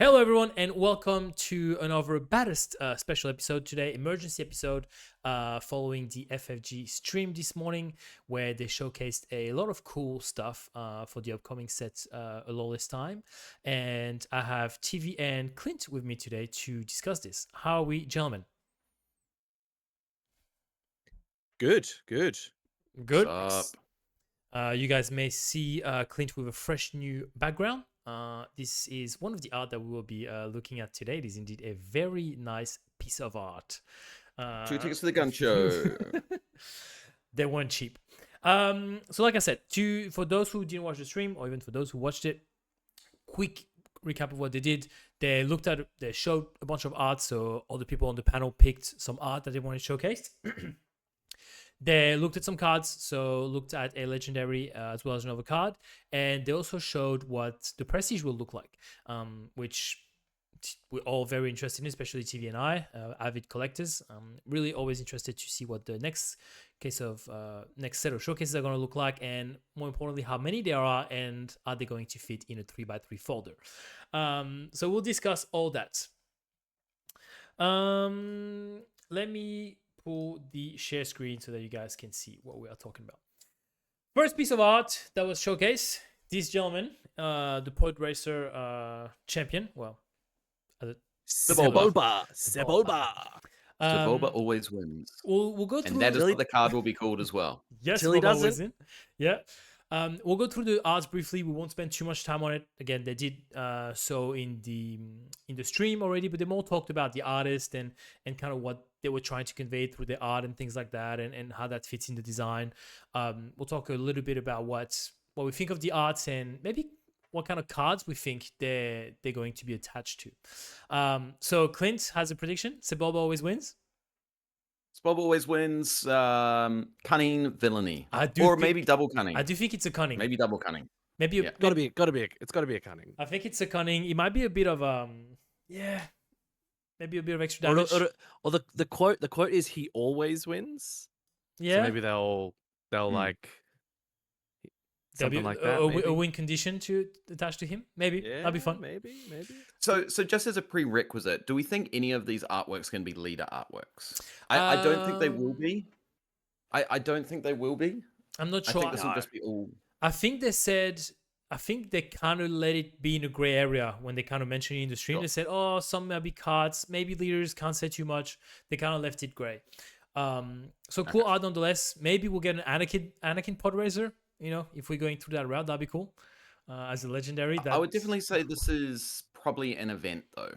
Hello, everyone, and welcome to another baddest special episode today, emergency episode, following the FFG stream this morning, where they showcased a lot of cool stuff for the upcoming set, A Lawless Time. And I have TV and Clint with me today to discuss this. How are we, gentlemen? Good. Good. What's You guys may see Clint with a fresh new background. This is one of the art that we will be looking at today. It is indeed a very nice piece of art. 2 tickets to the gun show. They weren't cheap. So like I said, for those who didn't watch the stream, or even for those who watched it, quick recap of what they did. They showed a bunch of art, so all the people on the panel picked some art that they wanted showcased. They looked at some cards, so looked at a legendary as well as another card, and they also showed what the prestige will look like, which we're all very interested in, especially TV and I, avid collectors. Really always interested to see what the next set of showcases are going to look like, and more importantly, how many there are, and are they going to fit in a 3x3 folder. So we'll discuss all that. Let me pull the share screen so that you guys can see what we are talking about. First piece of art that was showcased, this gentleman, the Pod Racer champion. Well, Sebulba. Sebulba always wins. We'll go through. And that is what the card will be called as well. Yes, Till he Sebulba doesn't. wins. Yeah. We'll go through the arts briefly. We won't spend too much time on it. Again, they did so in the stream already, but they more talked about the artist and kind of what they were trying to convey through the art and things like that, and how that fits in the design. We'll talk a little bit about what we think of the arts and maybe what kind of cards we think they're going to be attached to. So Clint has a prediction. Sebulba always wins. Sebulba always wins. Cunning villainy, maybe double cunning. I do think it's a cunning. Maybe double cunning. Maybe Yeah. It's gotta be a cunning. I think it's a cunning. It might be a bit of maybe a bit of extra damage. Or the quote is he always wins. Yeah, So maybe they'll like something like that. A win condition to attach to him. Maybe that'd be fun. Maybe. So just as a prerequisite, do we think any of these artworks can be leader artworks? I don't think they will be. I don't think they will be. I'm not I sure. think this will just be all. I think they kind of let it be in a gray area when they kind of mentioned it in the stream. Sure. They said, "Oh, some might be cards, maybe leaders, can't say too much." They kind of left it gray. So cool art nonetheless. Maybe we'll get an Anakin pod raiser. If we're going through that route, that'd be cool. As a legendary, I would definitely say this is probably an event though.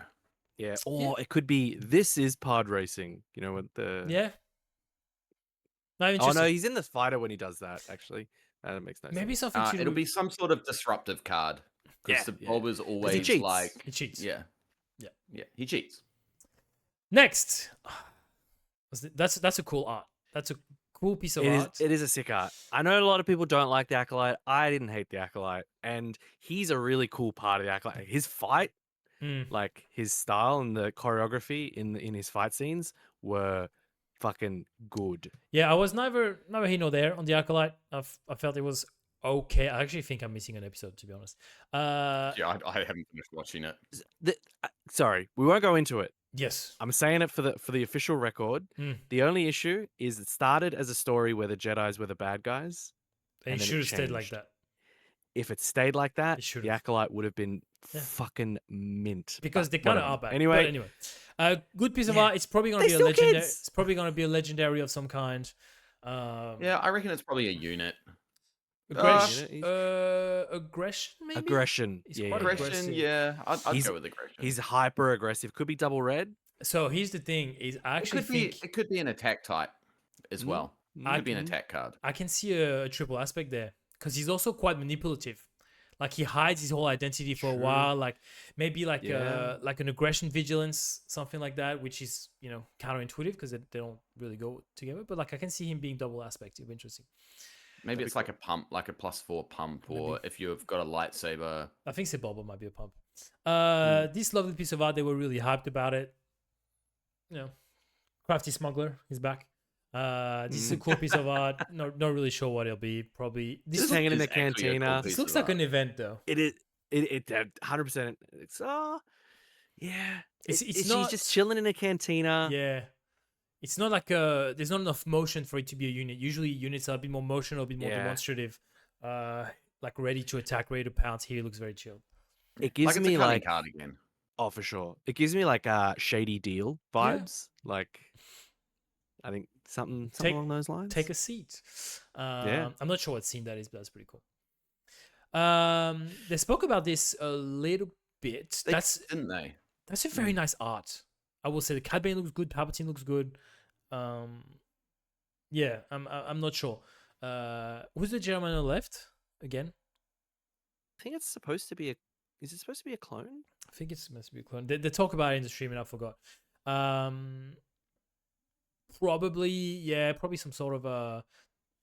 Yeah. Or it could be this is pod racing. With the No, Oh no, he's in the fighter when he does that. Actually, that makes no sense. maybe something to It'll be some sort of disruptive card because Sebulba's always cheats. like he cheats. yeah, he cheats. Next, that's a cool art. That's a cool piece of art. It is a sick art. I know a lot of people don't like the Acolyte. I didn't hate the Acolyte, and he's a really cool part of the Acolyte. His fight, like his style and the choreography in his fight scenes were fucking good. Yeah, I was neither here nor there on the Acolyte. I felt it was okay. I actually think I'm missing an episode, to be honest. Yeah, I haven't finished watching it. Sorry, we won't go into it. Yes. I'm saying it for the official record. The only issue is it started as a story where the Jedis were the bad guys. It should have stayed like that. If it stayed like that, should've. the Acolyte would have been fucking mint. Because they But kind of whatever. are bad. Anyway, good piece of art. It's probably going to be a still legendary. kids. It's probably going to be a legendary of some kind. Yeah, I reckon it's probably a unit. Aggression, maybe? Aggression. He's Yeah, quite yeah. Aggression, yeah. I'd go with aggression. He's hyper aggressive. Could be double red. So here's the thing: is I actually think it could be an attack type as well. It could be an attack card. I can see a triple aspect there because he's also quite manipulative. Like he hides his whole identity for a while. Like maybe like an aggression vigilance, something like that, which is counterintuitive because they don't really go together. But like I can see him being double aspect. It'd be interesting. Maybe it's like a pump, like a +4 pump, or if you've got a lightsaber. I think Sebulba might be a pump. This lovely piece of art, they were really hyped about it. Crafty Smuggler is back. This is a cool piece of art. Not really sure what it'll be. Probably This hanging in the cantina. This looks like an event though. It is. It 100%. It's Yeah. It's She's not. just chilling in a cantina. Yeah. It's not like there's not enough motion for it to be a unit. Usually units are a bit more motion or a bit more Yeah. demonstrative. Like ready to attack, ready to pounce. Here it looks very chilled. It gives Like it's me a cunning like card again. oh for sure. It gives me like Shady Deal Yeah. vibes. Like I think something Take- along those lines. Take a seat. Yeah. I'm not sure what scene that is, but that's pretty cool. They spoke about this a little bit. Didn't they? That's a very nice art. I will say the Cad Bane looks good. Palpatine looks good. Yeah, I'm not sure. Who's the gentleman on the left again? I think it's supposed to be a. Is it supposed to be a clone? I think it's supposed to be a clone. They talk about it in the stream and I forgot. Probably some sort of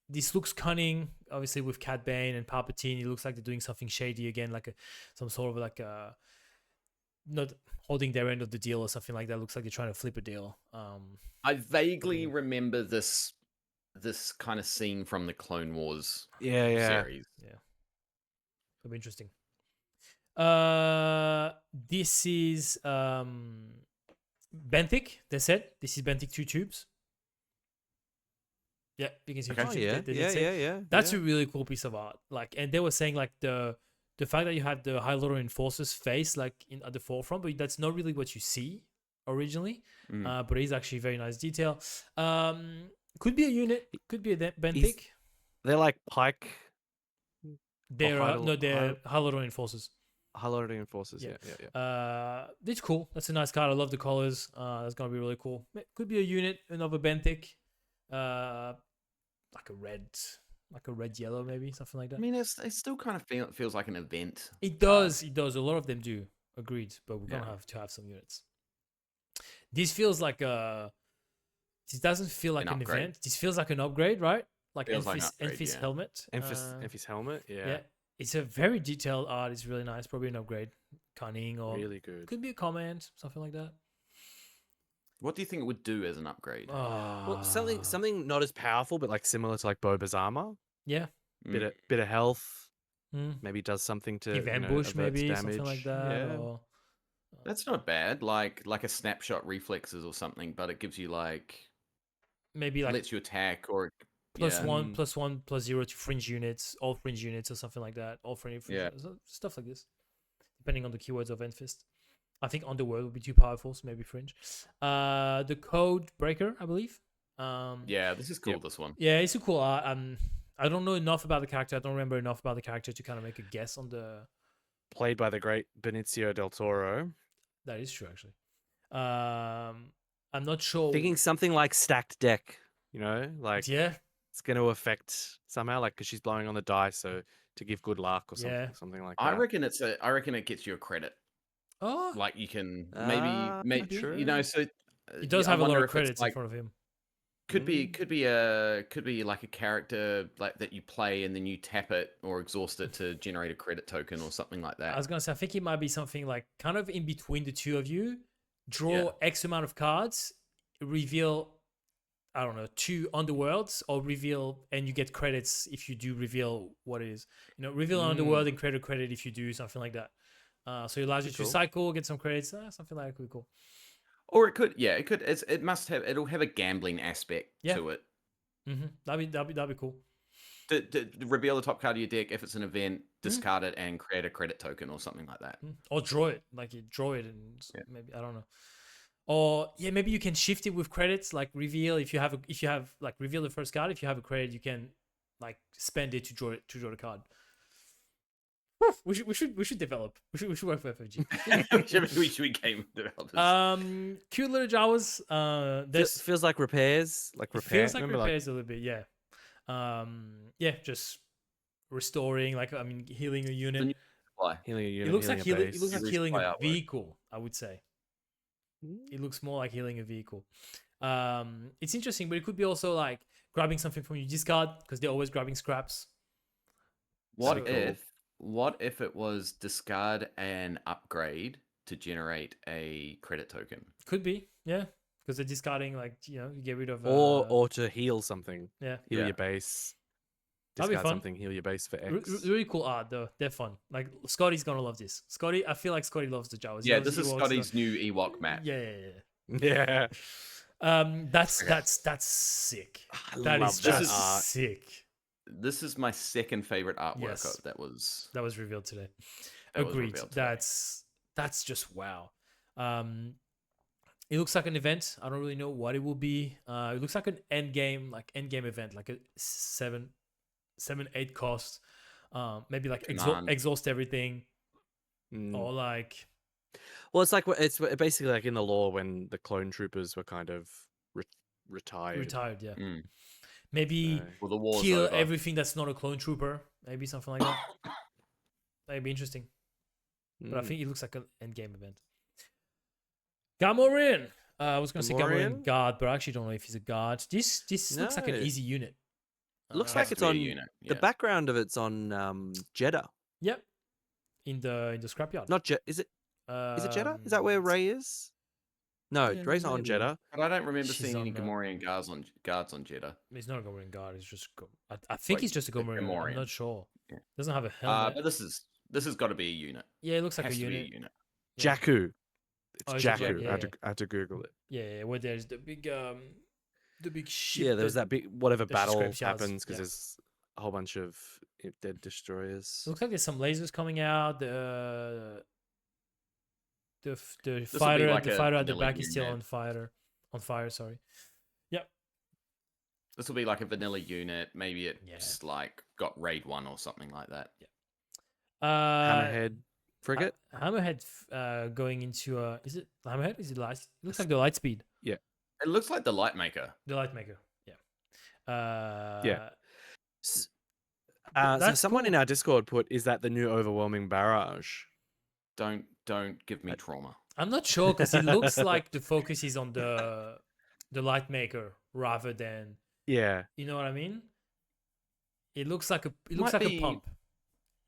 this looks cunning, obviously with Cad Bane and Palpatine. It looks like they're doing something shady again, like some sort of like not holding their end of the deal or something like that. Looks like they're trying to flip a deal. I vaguely remember this kind of scene from the Clone Wars series. Yeah, it'll be interesting. This is benthic. They said this is benthic 2 tubes. Yeah, you can see. Oh, yeah. That's a really cool piece of art. Like, and they were saying like the fact that you have the High Lord Enforcer's face like at the forefront, but that's not really what you see originally. But it's actually very nice detail. Could be a unit. Could be a benthic. They're like Pike. They're High Lord Enforcers. High Lord Enforcers. Yeah. It's cool. That's a nice card. I love the colors. That's gonna be really cool. Could be a unit, another benthic. Like a red yellow, maybe something like that. I mean, it still kind of feels like an event. It does. It does. A lot of them do. Agreed. But we're gonna have to have some units. This feels like this doesn't feel like an event. This feels like an upgrade, right? Like Enfys helmet. Enfys helmet. Yeah. It's a very detailed art. It's really nice. Probably an upgrade. Cunning or really good. Could be a command, something like that. What do you think it would do as an upgrade? Well, something not as powerful, but like similar to like Boba's armor. Yeah. Bit of health. Maybe does something to give ambush, maybe damage. something like that. Yeah. Or... That's not bad. Like a snapshot reflexes or something, but it gives you like maybe like lets you attack or +1, +1, +0 to fringe units, all fringe units or something like that. All fringe stuff like this, depending on the keywords of Enfist. I think Underworld would be too powerful, so maybe fringe. The Code Breaker, I believe. Yeah, this is cool. This one. Yeah, it's a cool art. I don't know enough about the character. I don't remember enough about the character to kind of make a guess on the. Played by the great Benicio del Toro. That is true, actually. I'm not sure. Thinking something like stacked deck, like it's going to affect somehow, like because she's blowing on the die, so to give good luck or something like that. I reckon it gets you a credit. Oh, like you can maybe true. So he does have a lot of credits in front of him. Could be like a character like that you play and then you tap it or exhaust it to generate a credit token or something like that. I was gonna say I think it might be something like kind of in between the two of you. Draw X amount of cards, reveal, I don't know, 2 underworlds, or reveal and you get credits if you do reveal what it is. Reveal underworld and credit if you do something like that. So it allows you to cycle, get some credits, something like that could be cool. Or it could, it'll have a gambling aspect to it. That'd be cool. Reveal the top card of your deck. If it's an event, discard it and create a credit token or something like that. Or draw it, like you draw it and maybe I don't know. Or maybe you can shift it with credits, like reveal if you have like reveal the first card. If you have a credit, you can like spend it to draw the card. We should develop. We should work for FFG. we should be game developers. Cute little Jawas. This feels like repairs. Feels like repairs a little bit. Yeah. Just restoring. Healing a unit. Healing a unit. It looks like base. healing a vehicle. I would say. It looks more like healing a vehicle. It's interesting, but it could be also like grabbing something from your discard because they're always grabbing scraps. What if it was discard and upgrade to generate a credit token? Could be, yeah, because they're discarding, like you get rid of or to heal something. Yeah, heal your base. That'd be discard fun. something, heal your base for X. Really cool art though. They're fun. Like Scotty's gonna love this. Scotty, I feel like Scotty loves the Jawas. He Yeah, loves this is Ewoks, Scotty's new Ewok map. Yeah. Yeah. That's sick. I That love is that just art. sick. This is my second favorite artwork Yes. that was revealed today. that was Agreed. revealed today. That's just wow. It looks like an event. I don't really know what it will be. It looks like an end game event, like a 7-8 cost. Maybe like Command. exhaust everything, Mm. or like Well, it's basically like in the lore when the clone troopers were kind of retired. retired. Yeah, Mm. maybe So- Well, the war's kill over. everything that's not a clone trooper. Maybe something like that. That'd be interesting. But I Mm. think it looks like an end game event. Gamorin. I was gonna say Gamorin Gamorrean? guard, but I actually don't know if he's a guard. This looks like an No. easy unit. It looks Uh, like Has it's to be a on unit, the yeah. background of it's on Jeddah. Yep. In the scrapyard. Not Jeddah. Is it Jeddah? Is that where Ray is? No, yeah, Ray's not on maybe. Jeddah. But I don't remember She's seeing any on, Gamorrean guards on Jeddah. He's not a Gamorin guard. He's just. I think Like, he's just a Gamorin. I'm Gamorrean. not sure. Yeah. Doesn't have a helmet. But this has got to be a unit. Yeah, it looks like Has a to be a unit. unit. Yeah. Jakku. It's Oh, is it Jakku. Jakku? I, had Yeah, I had to Google it. Yeah, where there's the big ship. Yeah, there was that big whatever the battle scrapyards, happens because yeah. there's a whole bunch of dead destroyers. It looks like there's some lasers coming out. The will be fighter like the a fighter at the vanilla back is still unit. on fire. Sorry. Yep. This will be like a vanilla unit. Maybe Yeah. it's like got raid 1 or something like that. Hammerhead frigate. Hammerhead going into is it Hammerhead? Is it light? It looks like the light speed. It looks like the light maker. The light maker. Yeah. So That's someone in cool. our Discord put, "Is that the new overwhelming barrage?" Don't give me trauma. I'm not sure because it looks like the focus is on the light maker rather than, Yeah, you know what I mean? It looks like a Might a be- pump.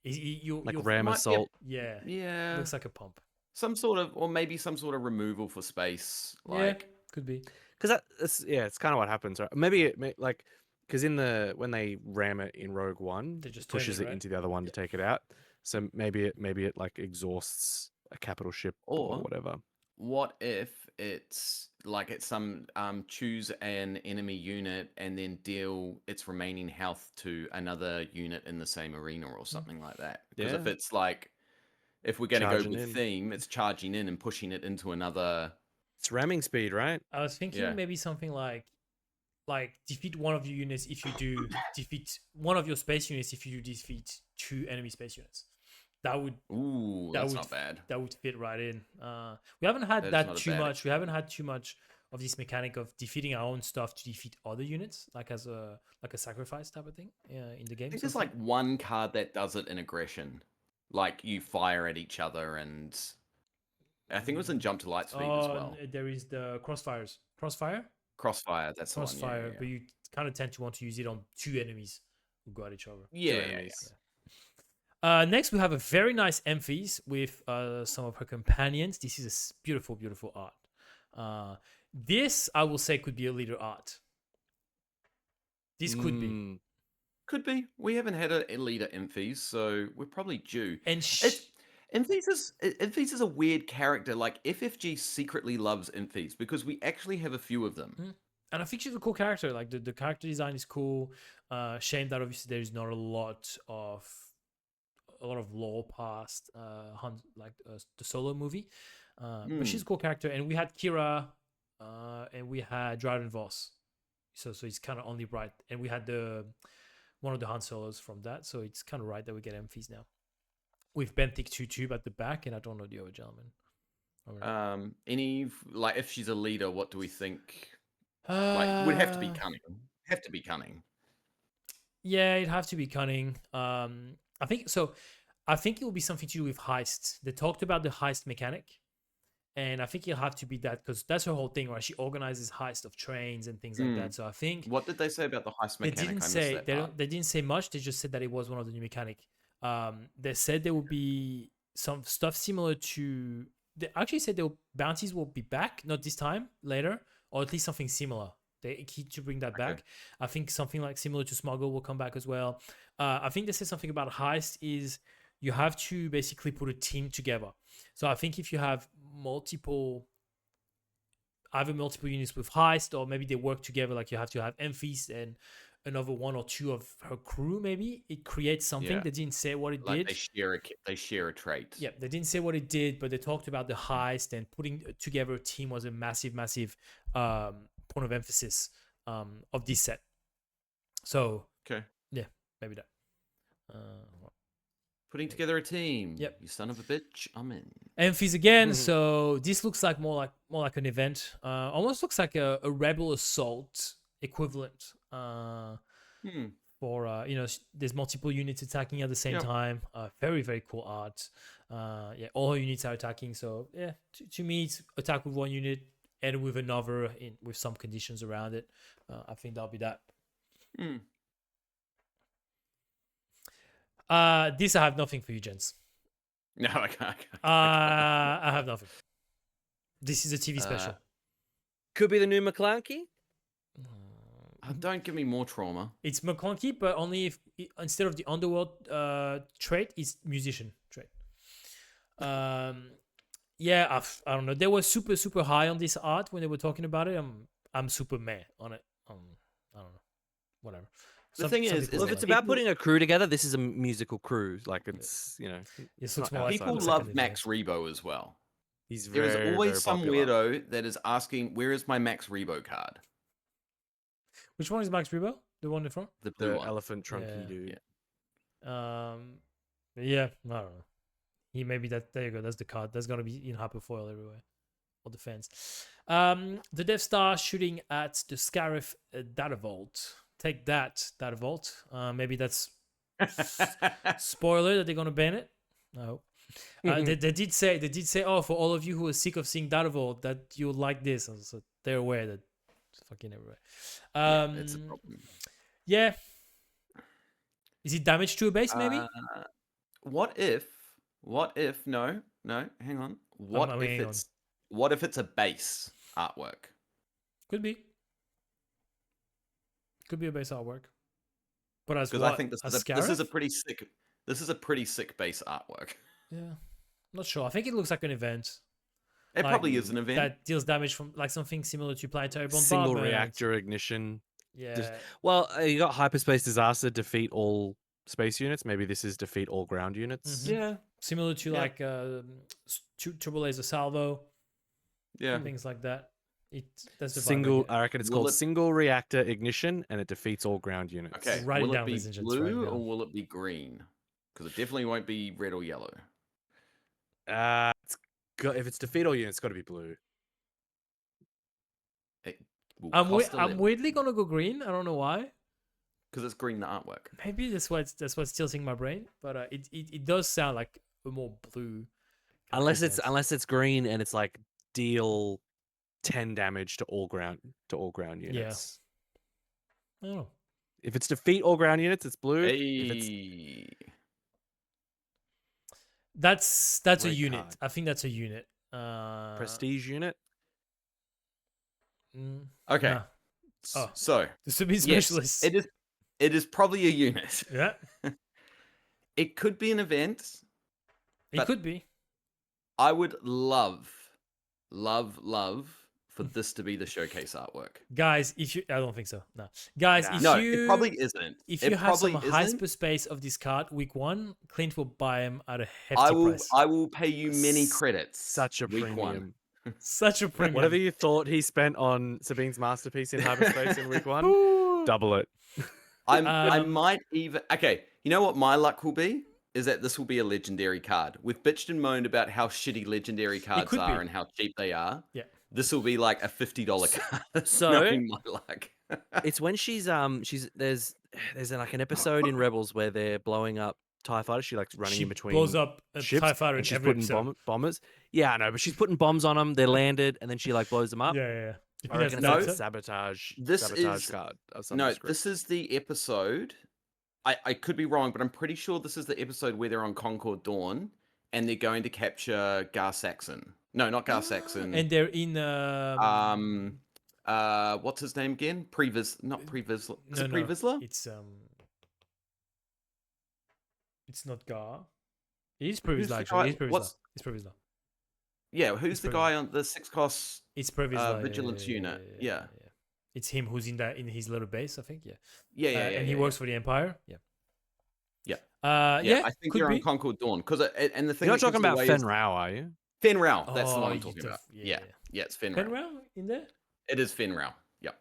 You like you'll- ram might be a- assault. Yeah. Yeah. Looks like a pump. Some sort of, or maybe some sort of removal for space. Like, Yeah, could be. Because it's kind of what happens, right? Maybe like because when they ram it in Rogue One, They just it turn pushes it, it right? into the other one to take it out. So maybe it like exhausts a capital ship or Or- whatever. what if it's like it's some choose an enemy unit and then deal its remaining health to another unit in the same arena or something like that? Because if Yeah. it's like, if we're going to go Charging with in. theme, it's charging in and pushing it into another. It's ramming speed, right? I was thinking Yeah. maybe something like defeat one of your units if you do defeat one of your space units if you defeat 2 enemy space units. That would Ooh, That that's would- not bad. that would fit right in. We haven't had That is that not a too bad much. We haven't had too much of this mechanic of defeating our own stuff to defeat other units, like as a sacrifice type of thing in the game. I think so there's far. like one card that does it in aggression. Like you fire at each other, and I think it was in Jump to Light Speed as well. There is the crossfire, Crossfire, that's the one. crossfire, Yeah, but you kind of tend to want to use it on 2 enemies who go at each other. yeah, Two yeah, yeah. enemies. Next, we have a very nice Emphys with some of her companions. This is a beautiful, beautiful art. This, I will say, could be a leader art. This could be. Mm, Could be. We haven't had a leader Emphys, so we're probably due. And Emphys is a weird character. Like FFG secretly loves Emphys because we actually have a few of them. and I think she's a cool character. Like the character design is cool. Shame that obviously there is not a lot of lore past the solo movie. But she's a cool character, and we had Kira, and we had Dryden Voss. So it's kind of only right, and we had one of the Han Solos from that. So it's kind of right that we get Emphys now. With Benthic 2 at the back, and I don't know the other gentleman. If she's a leader, what do we think? Like, would have to be cunning. Have to be cunning. Yeah, it'd have to be cunning. I think so. I think it will be something to do with heist. They talked about the heist mechanic, and I think it'll have to be that because that's her whole thing, right? She organizes heist of trains and things like that. So I think What did they say about the heist they mechanic? didn't I missed say that part. they didn't say much. They just said that it was one of the new mechanic. They said there will be some stuff similar to. They actually said bounties will be back, not this time, later, or at least something similar They keep to bring that Okay. back. I think something like similar to Smuggle will come back as well. I think they said something about heist is you have to basically put a team together. So I think if you have either multiple units with heist, or maybe they work together, like you have to have Enfys and another one or two of her crew, maybe it creates something. Yeah. They didn't say what it Like did. they share a trait. Yeah, they didn't say what it did, but they talked about the heist, and putting together a team was a massive point of emphasis of this set. So Okay. yeah, maybe that. Uh, Putting together a team. Yep. You son of a bitch. I'm in. Enfys again. So this looks like more like an event. Almost looks like a rebel assault equivalent. For there's multiple units attacking at the same Yep. time. Very very cool art. Yeah, all her units are attacking. So yeah, to me it's attack with one unit and with another with some conditions around it. I think that'll be that. This I have nothing for you, gents. No, I can't. I have nothing. This is a TV special. Could be the new McClunky. Don't give me more trauma. It's McClunky, but only if instead of the underworld trait, it's musician trait. Yeah, I don't know. They were super super high on this art when they were talking about it. I'm super meh on it. I don't know. Whatever. The thing is, people If are it's like, about putting a crew together, this is a musical crew. Like it's this looks not more like People looks like love an Max event. Rebo as well. he's There is very, always very some popular. weirdo that is asking, "Where is my Max Rebo card?" Which one is Max Rebo? The one in front? The blue The one. elephant trunky Yeah. dude. Yeah. Yeah, I don't know. There you go. That's the card. That's gonna be in hyperfoil everywhere. All the fans. The Death Star shooting at the Scarif data vault. Take that, data vault. Maybe that's spoiler that they're gonna ban it. I hope. They did say, oh, for all of you who are sick of seeing data vault, that you'll like this. So they're aware that it's fucking everywhere. It's a problem. Yeah. Is it damage to a base? Maybe. What if? No, hang on. What I'm if hanging on. it's a base artwork? Could be. Could be a base artwork. But as Because what? I think this is Scarif? a pretty sick. This is a pretty sick base artwork. Yeah. Not sure. I think it looks like an event. It Like, probably is an event. that deals damage from like something similar to planetary Single bombardment. reactor ignition. Yeah. Well, you got hyperspace disaster, defeat all space units. Maybe this is defeat all ground units. Mhm. Yeah, Similar to Yeah. like turbo laser salvo, yeah. things like that. That's the vibe I Single, get. I reckon it's Will called it- single reactor ignition, and it defeats all ground units. Okay. Write it will down, it be ladies and gents, write it blue down. or will it be green? Because it definitely won't be red or yellow. If it's defeat all units, it's got to be blue. It will I'm cost a I'm little weirdly gonna go green. I don't know why. because it's green the artwork. Maybe that's what's tilting my brain. But it does sound like a more blue. Unless event. it's green and it's like deal 10 damage to all ground units. I don't know. If it's defeat all ground units, it's blue. If it's Hey. That's a Great unit. card. I think that's a unit. prestige unit, Okay. Nah. Oh. So The Subin yes, specialist. it is probably a unit. Yeah, It could be an event. it But- could be. I would love for this to be the showcase artwork. Guys, I don't think so. No. Guys, Nah. if No, you it probably isn't. if It you have some probably isn't. hyperspace of this card week 1, Clint will buy him at a hefty I will price. I will pay you many S- credits. such a week premium. Such a premium. Whatever you thought he spent on Sabine's masterpiece in hyperspace in week 1, Ooh. double it. I Um, might even okay. You know what my luck will be? Is that this will be a legendary card. We've bitched and moaned about how shitty legendary cards could are be. and how cheap they are. Yeah. This will be like a $50 card. So- knowing my luck. It's when she's there's like an episode in Rebels where they're blowing up TIE fighters. She like running she in between blows up a ships, TIE fighter and in she's every putting episode. bombers. Yeah, I know, but she's putting bombs on them. They're landed, and then she like blows them up. Yeah. You I think reckon that's it's that a sabotage. This sabotage is- card of some No, description. this is the episode. I could be wrong, but I'm pretty sure this is the episode where they're on Concord Dawn and they're going to capture Gar Saxon. No, not Gar Saxon. And they're in What's his name again? Not Previsla. Is No, it no, Previsla? it's not Gar. It is Who's Previsla the actually. guy? It is Previsla. It's Previsla. Yeah, who's It's the Previsla. guy on the 6 cost It's Previsla. vigilance unit? Yeah. It's him who's in his little base, I think. Yeah. Yeah, And he works for the Empire. Yeah. Yeah. Yeah. I think could you're be. on Concord Dawn because and the thing You're not that gives talking it about away Fen is Rao, are you? Fen Rao. That's the Oh, one I'm you talking def- about. yeah. Yeah, it's Fen Rao. Penrao in there. It is Fen Rao. Yep.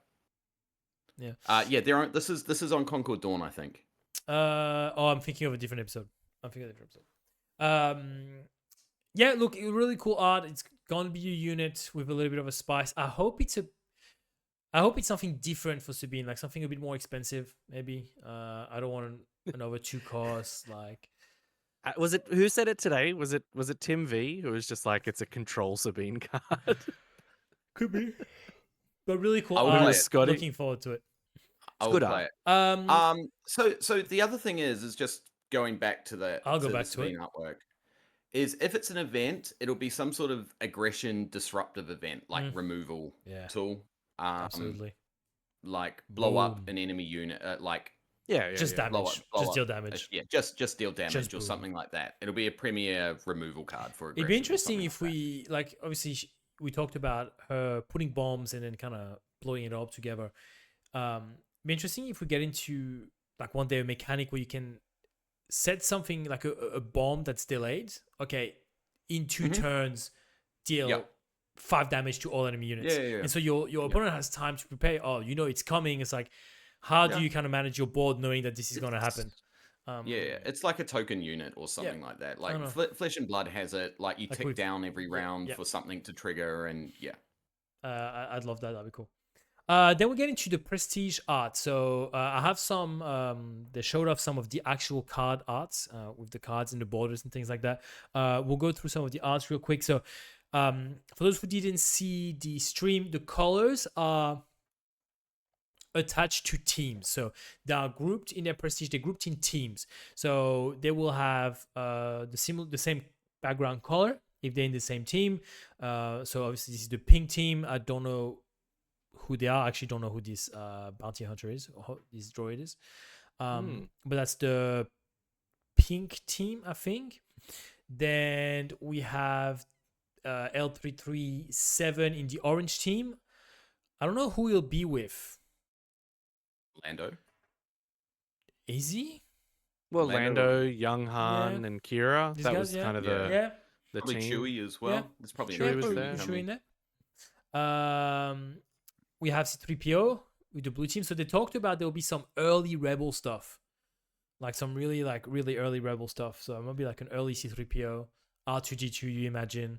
Yeah. Yeah, they're on. This is on Concord Dawn, I think. I'm thinking of a different episode. Yeah, look, really cool art. It's gonna be a unit with a little bit of a spice. I hope it's something different for Sabine, like something a bit more expensive, maybe. I don't want another 2 costs. Like, Was it who said it today? Was it Tim V who was just like it's a control Sabine card? could be, but really cool I will art. play it. Scotty. Looking forward to it. I will good play art. it. So the other thing is just going back to the I'll go the back to it. Sabine artwork. Is if it's an event, it'll be some sort of aggression disruptive event, like removal tool. Absolutely. Like blow up Boom. an enemy unit, Just damage. blow Just up. deal damage. Yeah, just deal damage Just or boom. something like that. It'll be a premier removal card for aggression. It'd be or interesting something if like we like. Obviously, we talked about her putting bombs and then kind of blowing it all up together. Be interesting if we get into like one day a mechanic where you can set something like a bomb that's delayed. Okay, in 2 turns, deal 5 damage to all enemy units. Yeah. And so your opponent has time to prepare. Oh, it's coming. It's like, how do you kind of manage your board knowing that this is going to happen? It's like a token unit or something like that. Like Flesh and Blood has it. Like you tick down every round for something to trigger, and I'd love that. That'd be cool. Then we get into the prestige art. So I have some. They showed off some of the actual card arts with the cards and the borders and things like that. We'll go through some of the arts real quick. So for those who didn't see the stream, the colors are attached to teams. So they are grouped in their prestige. They're grouped in teams. So they will have the same background color if they're in the same team. So obviously this is the pink team. I don't know who they are. I actually don't know who this bounty hunter is or this droid is. But that's the pink team, I think. Then we have L337 in the orange team. I don't know who he'll be with. Lando. Is he? Well, Lando, Young Han, Yeah. and Kira. These That guys, was kind of yeah. the Probably team. Chewie as well. Yeah. There's probably Chewie another was Chewie there. Chewie coming. in there. We have C3PO with the blue team. So they talked about there will be some early Rebel stuff, like some really early Rebel stuff. So it might be like an early C3PO, R2D2. You imagine?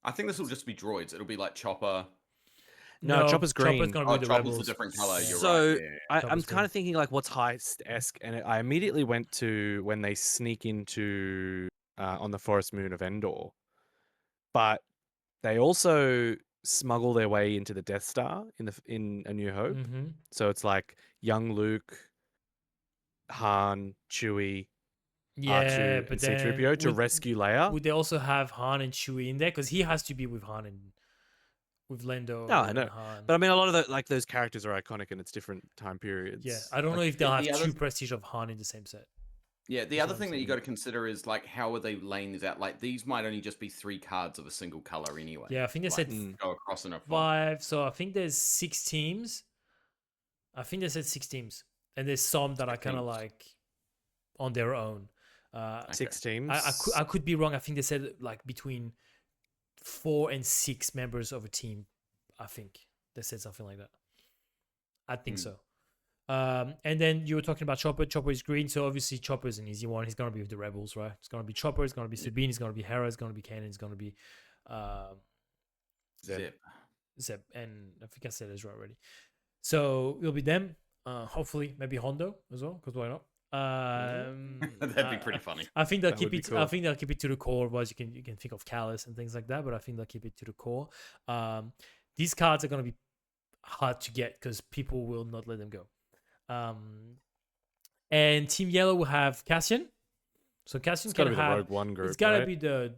I think this will just be droids. It'll be like Chopper. No, Chopper's green. Chopper's gonna be the Chopper's Rebels. a different color. You're So right. I'm Chopper's kind of thinking like what's heist-esque, and I immediately went to when they sneak into on the forest moon of Endor, but they also smuggle their way into the Death Star in A New Hope. Mm-hmm. So it's like young Luke, Han, Chewie, Yeah, R2, but and C-3PO to would, rescue Leia. would they also have Han and Chewie in there? Because he has to be with Han and with Lando. No, I and know. Han. But I mean, a lot of those characters are iconic, and it's different time periods. Yeah, I don't know Like, if they'll have the other- 2 prestige of Han in the same set. Yeah, the That's other what I'm thing that you saying. got to consider is like how are they laying these out? Like these might only just be 3 cards of a single color anyway. Yeah, I think they Like, said go across in a font. 5. So I think there's 6 teams. I think they said 6 teams, and there's some that are kind of teams. like on their own. 6 teams. I could be wrong. I think they said like between 4 and 6 members of a team. I think they said something like that. I think so. And then you were talking about Chopper. Chopper is green, so obviously Chopper is an easy one. He's gonna be with the Rebels, right? It's gonna be Chopper. It's gonna be Sabine. It's gonna be Hera. It's gonna be Kanan. It's gonna be Zip. Zeb, and I think I said Ezra already. So it'll be them. Hopefully, maybe Hondo as well, because why not? That'd be pretty funny. I think they'll That keep would be it. cool. I think they'll keep it to the core. Otherwise, you can think of Callus and things like that. But I think they'll keep it to the core. These cards are gonna be hard to get because people will not let them go. And Team Yellow will have Cassian. So Cassian's It's got to gonna be the have. Rogue One group. It's gotta right? be the.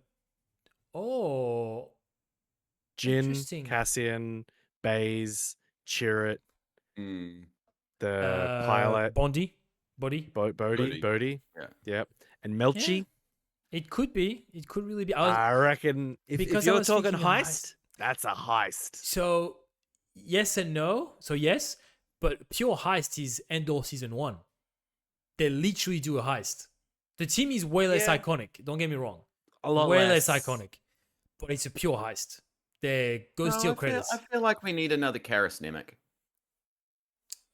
Oh, Jin, interesting. Cassian, Baze, Chirrut, Mm. the pilot, Bodhi. Bodhi. Yeah. Yep. And Melchi. Yeah. It could be. It could really be. I reckon if because I you're was talking thinking a heist, that's a heist. So yes and no. So yes, but pure heist is Endor season 1. They literally do a heist. The team is way less Yeah. iconic. Don't get me wrong. A lot way less. less iconic. But it's a pure heist. They go steal credits. I feel like we need another Karis Nemec.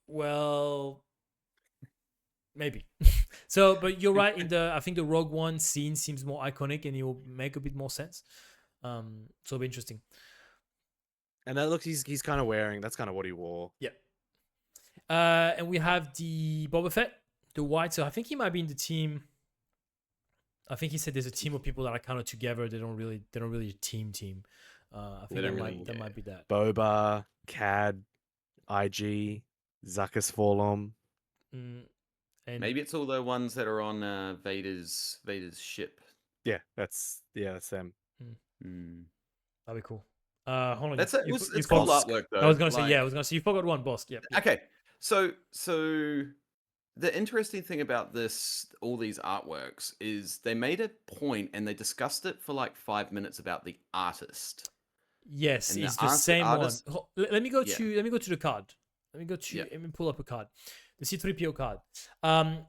Well, maybe. So, but you're right. I think the Rogue One scene seems more iconic, and it will make a bit more sense. So it'll be interesting. And that looks, he's kind of wearing. That's kind of what he wore. Yeah. And we have the Boba Fett, the white. So I think he might be in the team. I think he said there's a team of people that are kind of together. They don't really team. I think that might be that. Boba, Cad, IG, Zuckus Forlom. And Maybe it's all the ones that are on Vader's ship. Yeah, that's them. that'd be cool. Hold on. It's you cool forgot- artwork though. I was gonna say you forgot one, Bosk. Yeah. Okay, so the interesting thing about all these artworks is they made a point and they discussed it for like 5 minutes about the artist. Yes, And it's the same artist- one. Let me go to the card. Let me pull up a card. The C3PO card.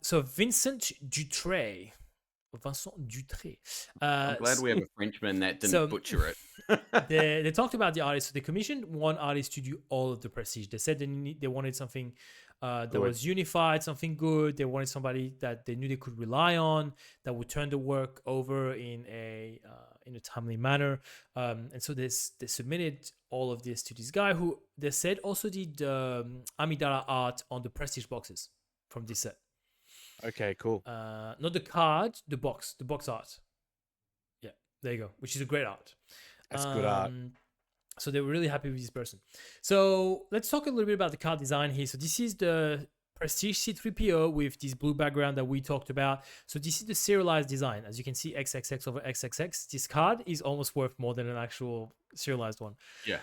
So Vincent Dutré. I'm glad we have a Frenchman that didn't butcher it. they talked about the artist. So they commissioned one artist to do all of the prestige. They said they wanted something that was unified, something good. They wanted somebody that they knew they could rely on, that would turn the work over in a timely manner. And so they submitted all of this to this guy who they said also did Amidala art on the prestige boxes from this set. Okay, cool. Not the card, the box art. Yeah, there you go, which is a great art. That's good art. So they were really happy with this person. So let's talk a little bit about the card design here. So this is the Prestige C3PO with this blue background that we talked about. So this is the serialized design. As you can see, XXX over XXX. This card is almost worth more than an actual serialized one. Yeah.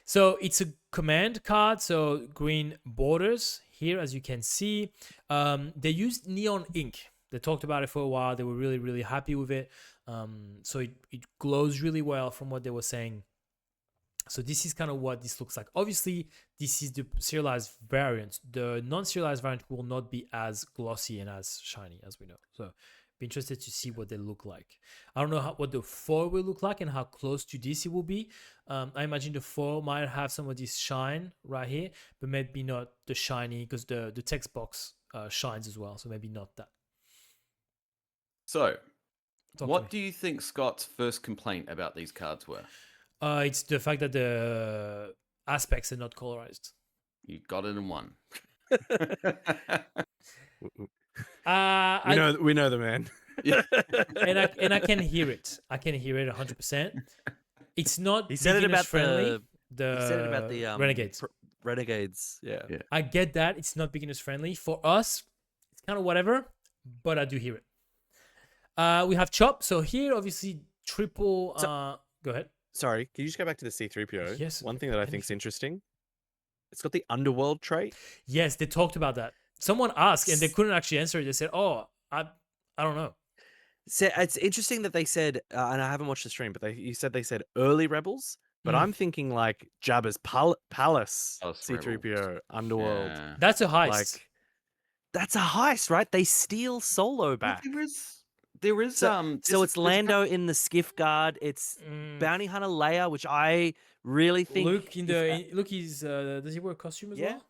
So it's a command card. So green borders here, as you can see. They used neon ink. They talked about it for a while. They were really, really happy with it. So it glows really well from what they were saying. So this is kind of what this looks like. Obviously, this is the serialized variant. The non-serialized variant will not be as glossy and as shiny as we know. So be interested to see what they look like. I don't know what the 4 will look like and how close to this it will be. I imagine the 4 might have some of this shine right here, but maybe not the shiny because the text box shines as well. So maybe not that. So what do you think Scott's first complaint about these cards were? It's the fact that the aspects are not colorized. You got it in one. We know the man. Yeah. and I can hear it. I can hear it 100%. It's not. He said it about friendly. he said it about the Renegades. Renegades. Yeah. I get that it's not beginners friendly. For us, it's kind of whatever, but I do hear it. We have Chop. So here, obviously, triple. Go ahead. Sorry, can you just go back to the C3PO? Yes. One thing that I think is interesting, it's got the underworld trait. Yes, they talked about that. Someone asked and they couldn't actually answer it. They said, "Oh, I don't know." So it's interesting that they said, and I haven't watched the stream, but they said early Rebels. But I'm thinking like Jabba's palace C3PO underworld. Yeah. That's a heist. Like that's a heist, right? They steal Solo back. There is so it's Lando in the skiff guard. It's Bounty Hunter Leia, which I really think Luke Luke is does he wear a costume as well?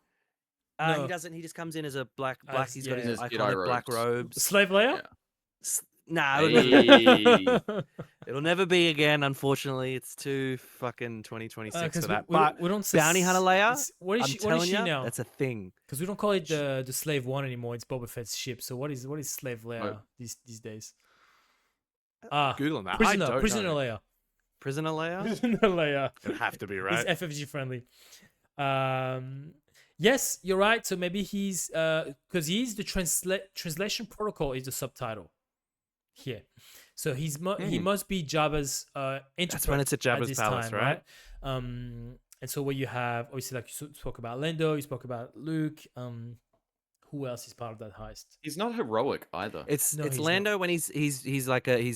No. He doesn't. He just comes in as a black. He's got his iconic black robes. Slave Leia? Nah, it'll never be again. Unfortunately, it's too fucking 2026 for that. But we don't Bounty Hunter Leia. What is she now? That's a thing. Because we don't call it the Slave One anymore. It's Boba Fett's ship. So what is Slave Leia these days? Googling that. Prisoner Leia. Prisoner Leia. Prisoner Leia. It'd have to be right. It's FFG friendly. Yes, you're right. So maybe he's because he's the translation protocol is the subtitle here. So he must be Jabba's interpreter. That's when it's at Jabba's this palace, time, right? And so what you have, obviously, like you spoke about Lando, you spoke about Luke. Who else is part of that heist? He's not heroic either. It's No, he's not. Lando when he's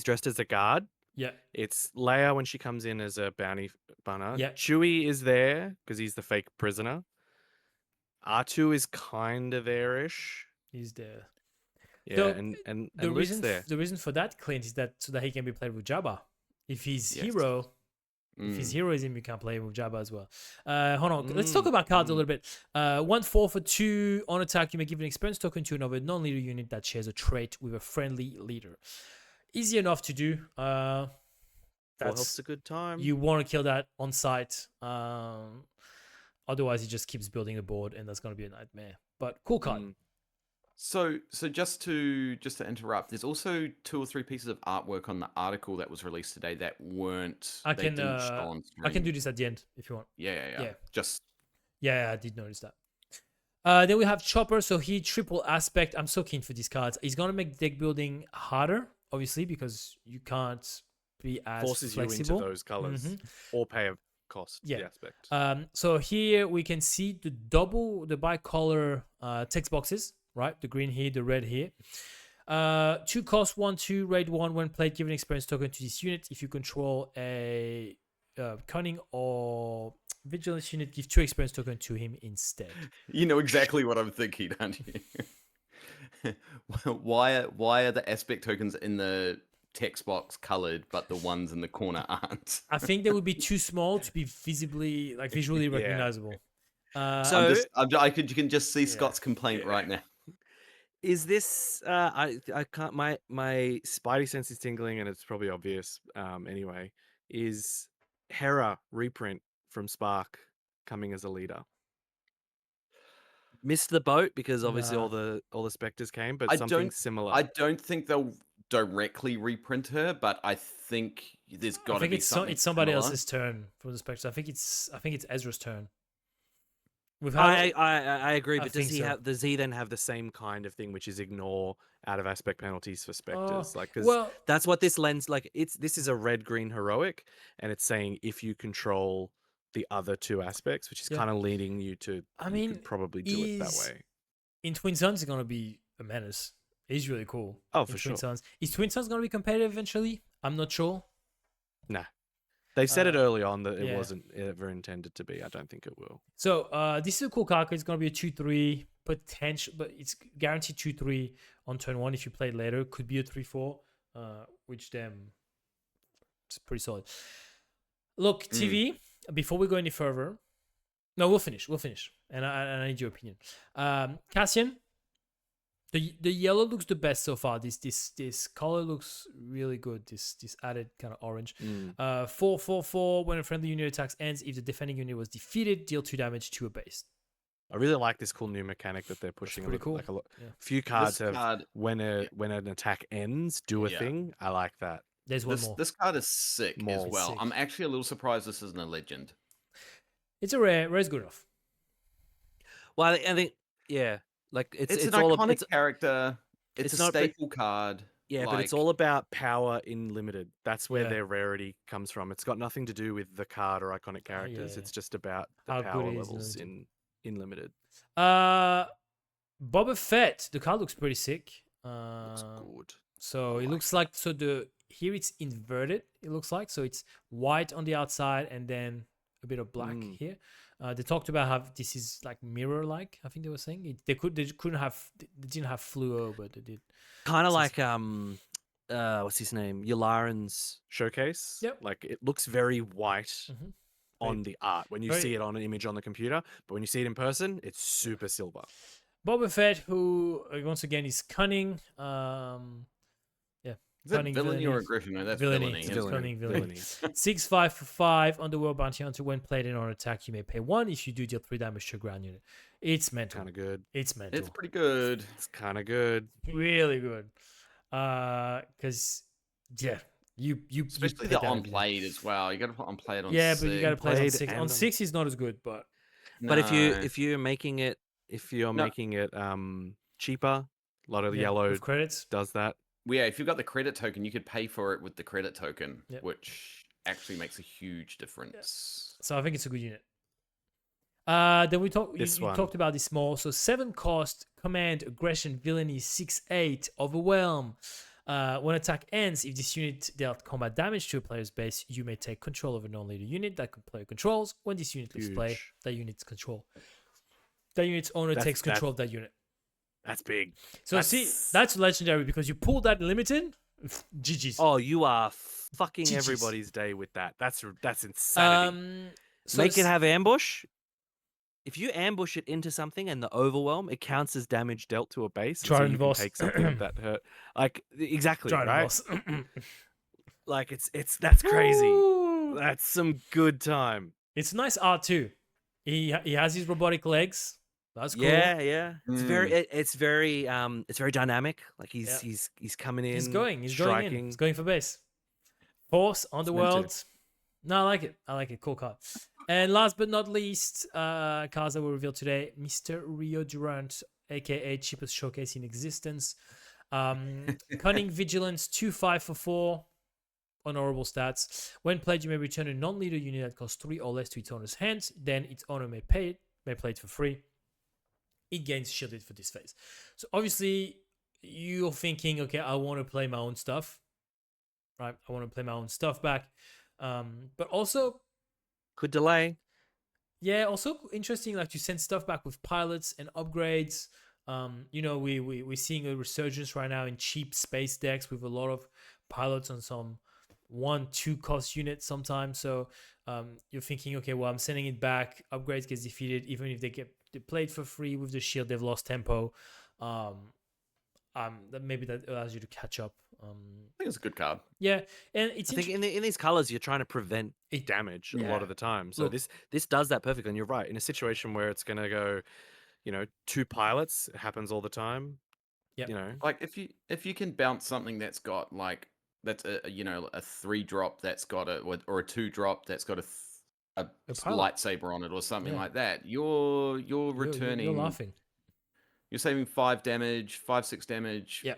dressed as a guard. Yeah, It's Leia when she comes in as a bounty bunner. Yeah. Chewie is there because he's the fake prisoner. R2 is kind of there-ish. he's there. Yeah, So, and The Luke's reason, there. the reason for that, Clint, is that so that he can be played with Jabba. If he's Yes. hero, if his Mm. hero is him, you can play him with Jabba as well. Hold on, let's Mm, talk about cards a mm. little bit. 1/4 for 2 on attack. You may give an experience token to another non-leader unit that shares a trait with a friendly leader. Easy enough to do. 4 That's health's a good time. you want to kill that on sight. Otherwise, he just keeps building the board, and that's going to be a nightmare. But cool card. Mm. So just to interrupt, there's also 2 or 3 pieces of artwork on the article that was released today that weren't. I they can didn't show on I can stream. do this at the end if you want. Yeah. Yeah. Just Yeah, I did notice that. Then we have Chopper. So he triple aspect. I'm so keen for these cards. He's gonna make deck building harder, obviously, because you can't be as Forces flexible. you into those colors Mhm. or pay a cost to Yeah. the aspect. So here we can see the bicolor text boxes, right? The green here, the red here. 2 cost 1/2 raid 1 when played. Give an experience token to this unit. If you control a cunning or vigilance unit, give 2 experience token to him instead. you know exactly what I'm thinking, don't you? why are the aspect tokens in the text box colored, but the ones in the corner aren't? I think they would be too small to be visually Yeah. recognizable. So- You can just see Yeah. Scott's complaint Yeah. right now. Is this I can't my spidey sense is tingling and it's probably obvious anyway. Is Hera reprint from Spark coming as a leader? Missed the boat because obviously Nah. all the specters came, but I something don't- similar. I don't think they'll directly reprint her, but I think there's got I to think be it's something. it's somebody similar. else's turn from the spectrum. I think it's Ezra's turn. We've had I agree, I but does think so. does he then have the same kind of thing, which is ignore out of aspect penalties for specters? Like, because well, that's what this lens like. This is a red green heroic, and it's saying if you control the other 2 aspects, which is Yeah. kind of leading you to. I you mean, could probably do it that is- way. in Twin Suns, it's gonna be a menace. He's really cool. Oh, in for Twin sure. Suns. Is Twin Suns gonna be competitive eventually? I'm not sure. They said it Uh, early on that it yeah. wasn't ever intended to be. I don't think it will. So this is a cool card. 'Cause it's gonna be a 2/3 potential, but it's guaranteed 2/3 on turn 1. If you play it later, could be a 3/4, which then it's pretty solid. Look, TV. Before we go any further, no, we'll finish, and I need your opinion. Cassian, the yellow looks the best so far. This color looks really good. This added kind of orange. 4/4 when a friendly unit attacks ends. If the defending unit was defeated, deal 2 damage to a base. I really like this cool new mechanic that they're pushing. pretty cool. Like Yeah. few cards This have card, when an attack ends, do a Yeah. thing. I like that. There's one more. this card is sick More as well. sick. I'm actually a little surprised this isn't a legend. It's a rare. Rare's good enough. Well, I think yeah, like It's an all iconic character. It's it's a not big- staple card. yeah, but it's like- all about power in limited. That's where Yeah. their rarity comes from. It's got nothing to do with the card or iconic characters. yeah. It's just about the How good power it is levels limited. in limited. Boba Fett. The card looks pretty sick. Looks good. So I it like looks like here it's inverted. It looks like so it's white on the outside and then a bit of black here. They talked about how this is like mirror like. I think they were saying they didn't have fluo, but they did. Kind of So like what's his name? Yularen's showcase. Yep. Like it looks very white Mhm. on the art when you very- see it on an image on the computer, but when you see it in person, it's super silver. Boba Fett, who once again is cunning. Is that Cunning, villainy or villainy. aggression? No, that's Villainy. villainy. It's isn't it? cunning, villainy. 6/5 for 5 Underworld Bounty Hunter. When played in on attack, you may pay 1. If you do, deal 3 damage to a ground unit. It's mental. Kind of good. It's mental. It's pretty good. It's kind of good. really good. Because yeah, you Especially pay the that on every day. played as well. You got to put on played on. Yeah, but you got to play it on Played 6. and On on- 6 is not as good, but But if No. you're making it cheaper, a lot of the yeah, yellow with credits. does that. Well, yeah, if you've got the credit token, you could pay for it with the credit token, Yep. which actually makes a huge difference. So I think it's a good unit. Then we talked. This You one. talked about this more. So 7 cost, command, aggression, villainy, 6/8, overwhelm. When attack ends, if this unit dealt combat damage to a player's base, you may take control of a non-leader unit that could play controls. When this unit leaves play, Huge. that unit's owner takes control of that unit. That's big. So see, that's legendary because you pull that in limited. GG's. Oh, you are fucking GG's. everybody's day with that. That's insanity. So Make it have ambush. If you ambush it into something and the overwhelm, it counts as damage dealt to a base. And so Trident you can boss. take something that hurt. Like exactly, Trident right? boss. Like that's crazy. Woo! That's some good time. It's nice art too. He has his robotic legs. That's cool. Yeah. It's very dynamic. Like he's coming in. He's going striking. in. He's going for base. Force, Underworld. No, I like it. Cool card. And last but not least, cards that were revealed today: Mr. Rio Durant, aka cheapest showcase in existence. Cunning Vigilance, 2/5 for 4. Honorable stats. When played, you may return a non-leader unit that costs 3 or less to its owner's hands. Then its owner may play it for free. It gains shielded for this phase. So obviously, you're thinking, okay, I want to play my own stuff, right? I want to play my own stuff back. But also, Could delay. yeah, also interesting, like to send stuff back with pilots and upgrades. We're seeing a resurgence right now in cheap space decks with a lot of pilots on some 1-2 cost units sometimes. So you're thinking, okay, well, I'm sending it back. Upgrades gets defeated, even if they get played for free with the shield. They've lost tempo. Maybe that allows you to catch up. I think it's a good card. Yeah, and it's I think in these colors you're trying to prevent damage a lot of the time. So Look, this does that perfectly. And you're right. In a situation where it's going to go, 2 pilots, it happens all the time. Yeah. Like if you can bounce something that's got like that's a 3-drop that's got or a 2-drop that's got a pilot. lightsaber on it or something Yeah. like that, you're returning. You're laughing. You're saving 5 damage, 5-6 damage. Yeah.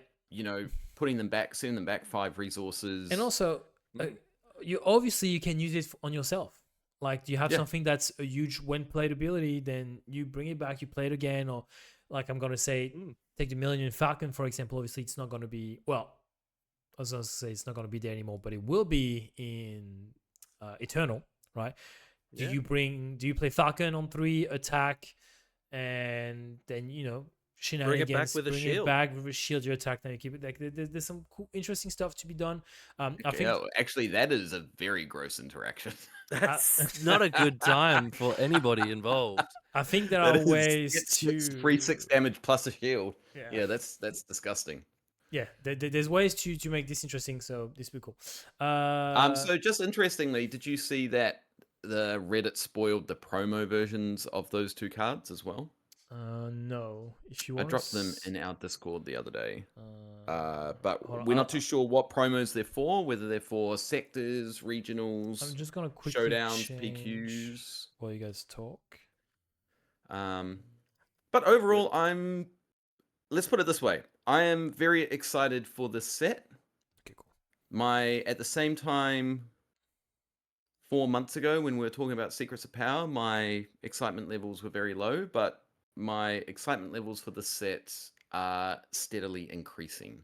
Putting them back, sending them back 5 resources. And also, you can use it on yourself. Like, do you have something that's a huge when played ability? Then you bring it back, you play it again, or like I'm gonna say, take the Millennium Falcon for example. Obviously, it's not gonna be I was gonna say it's not gonna be there anymore, but it will be in Eternal, right? Do you play Falcon on 3 attack, and then shenanigans, bring it back with a shield. You attack, then you keep it. Like there's some cool, interesting stuff to be done. I think actually that is a very gross interaction. That's not a good time for anybody involved. I think there are ways to 6 damage plus a shield. Yeah, that's disgusting. Yeah, there's ways to make this interesting. So this will be cool. So just interestingly, did you see that the Reddit spoiled the promo versions of those 2 cards as well? No. If you I want, dropped them in our Discord the other day. But hold on, we're not too sure what promos they're for, whether they're for sectors, regionals, I'm just gonna quickly showdowns, change PQs. while you guys talk. But overall, let's put it this way. I am very excited for this set. Okay, cool. At the same time, 4 months ago when we were talking about Secrets of Power, my excitement levels were very low, but my excitement levels for the set are steadily increasing,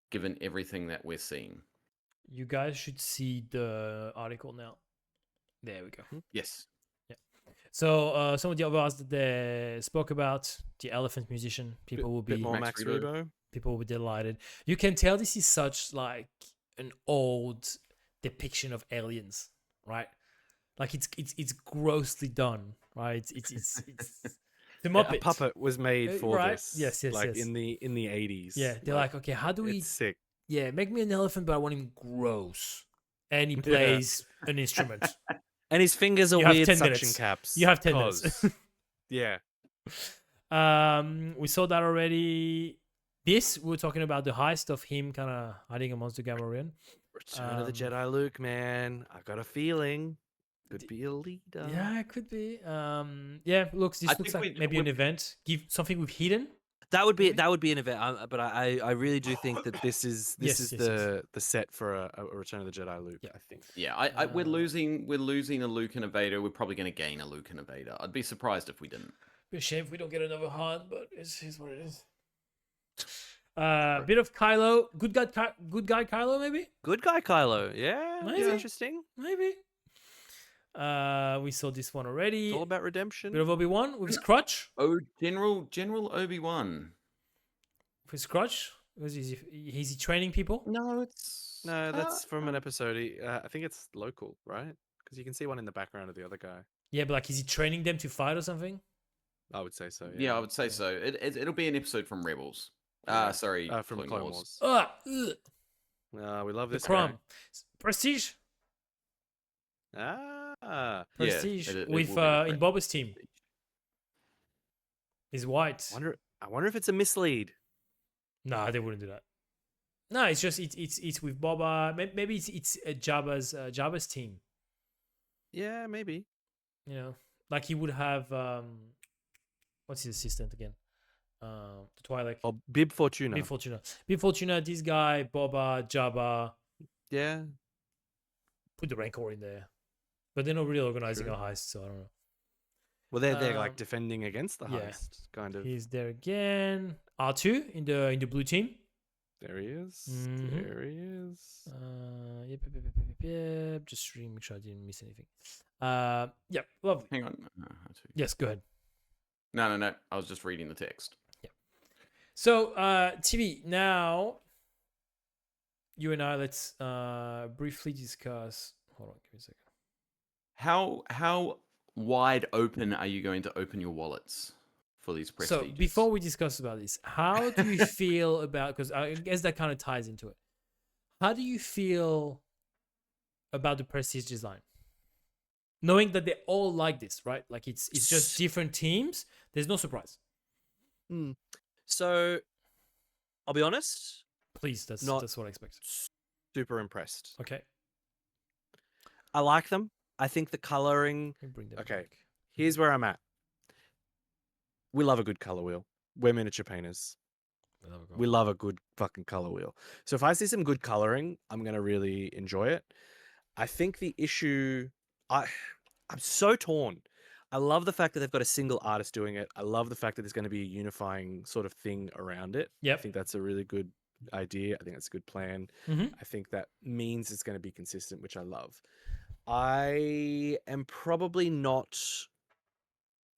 given everything that we're seeing. You guys should see the article now. There we go. Yes. Yeah. So some of the others that they spoke about, the Elephant Musician, people will be bit more Max Rebo. People will be delighted. You can tell this is such like an old depiction of aliens, right? Like it's grossly done, right? It's the Muppet. A puppet was made for right? this. Yes, like yes. in the 80s. Yeah, they're like, okay, how do we? It's sick. Yeah, make me an elephant, but I want him gross, and he plays an instrument. And his fingers are You have weird 10 suction minutes. caps. You have 10 minutes. Yeah. We saw that already. This we were talking about the heist of him kind of hiding amongst the Gamorrean. Return of the Jedi Luke, man. I got a feeling. Could be a leader. Yeah, it could be. Yeah, this looks like maybe an event. Give something with hidden. That would be Maybe? that would be an event, but I really do think that this is Yes, yes, yes. the set for a Return of the Jedi loop. Yeah. I think. Yeah, we're losing a Luke Innovator. We're probably going to gain a Luke Innovator. I'd be surprised if we didn't. Be a shame if we don't get another Han, but it's what it is. Right. Bit of Kylo, good guy Kylo, maybe. Good guy Kylo. Yeah, Maybe. it's interesting. Maybe. We saw this one already. It's all about redemption. Bit of Obi-Wan with his crutch. Oh, General Obi-Wan. With his crutch. Is he training people? No, it's No, that's from an episode. I think it's local, right? Because you can see one in the background of the other guy. Yeah, but like, is he training them to fight or something? I would say so. Yeah, I would say so. It'll be an episode from Rebels. Yeah. Sorry, From the Clone Wars. We love The this crumb. guy. Prestige. Ah, Prestige it with will be the in Boba's team. He's white. I wonder if it's a mislead. Nah, they wouldn't do that. No, it's just it's with Boba. Maybe it's Jabba's team. Yeah, maybe. You know, like he would have what's his assistant again? The Twi'lek. Oh, Bib Fortuna. Bib Fortuna. This guy, Boba, Jabba. Yeah. Put the Rancor in there, but they're not really organizing True. a heist, so I don't know. Well, they're like defending against the yeah. heist, kind of. He's there again. R2 in the blue team. There he is. Mhm. There he is. Yep. Just make sure I didn't miss anything. Yep. Lovely. Hang on. Yes, go ahead. No. I was just reading the text. So, TV, now you and I, let's briefly discuss. Hold on, give me a second. How wide open are you going to open your wallets for these prestiges? So, before we discuss about this, how do you feel about, because I guess that kind of ties into it. How do you feel about the Prestige design? Knowing that they all like this, right? Like it's just different teams. There's no surprise. So, I'll be honest. Please, that's Not what I expect. Super impressed. Okay. I like them. I think the coloring. Bring them Okay. back. Here's where I'm at. We love a good color wheel. We're miniature painters. We love a good fucking color wheel. So if I see some good coloring, I'm gonna really enjoy it. I think the issue, I'm so torn. I love the fact that they've got a single artist doing it. I love the fact that there's going to be a unifying sort of thing around it. Yep. I think that's a really good idea. I think that's a good plan. Mhm. I think that means it's going to be consistent, which I love. I am probably not,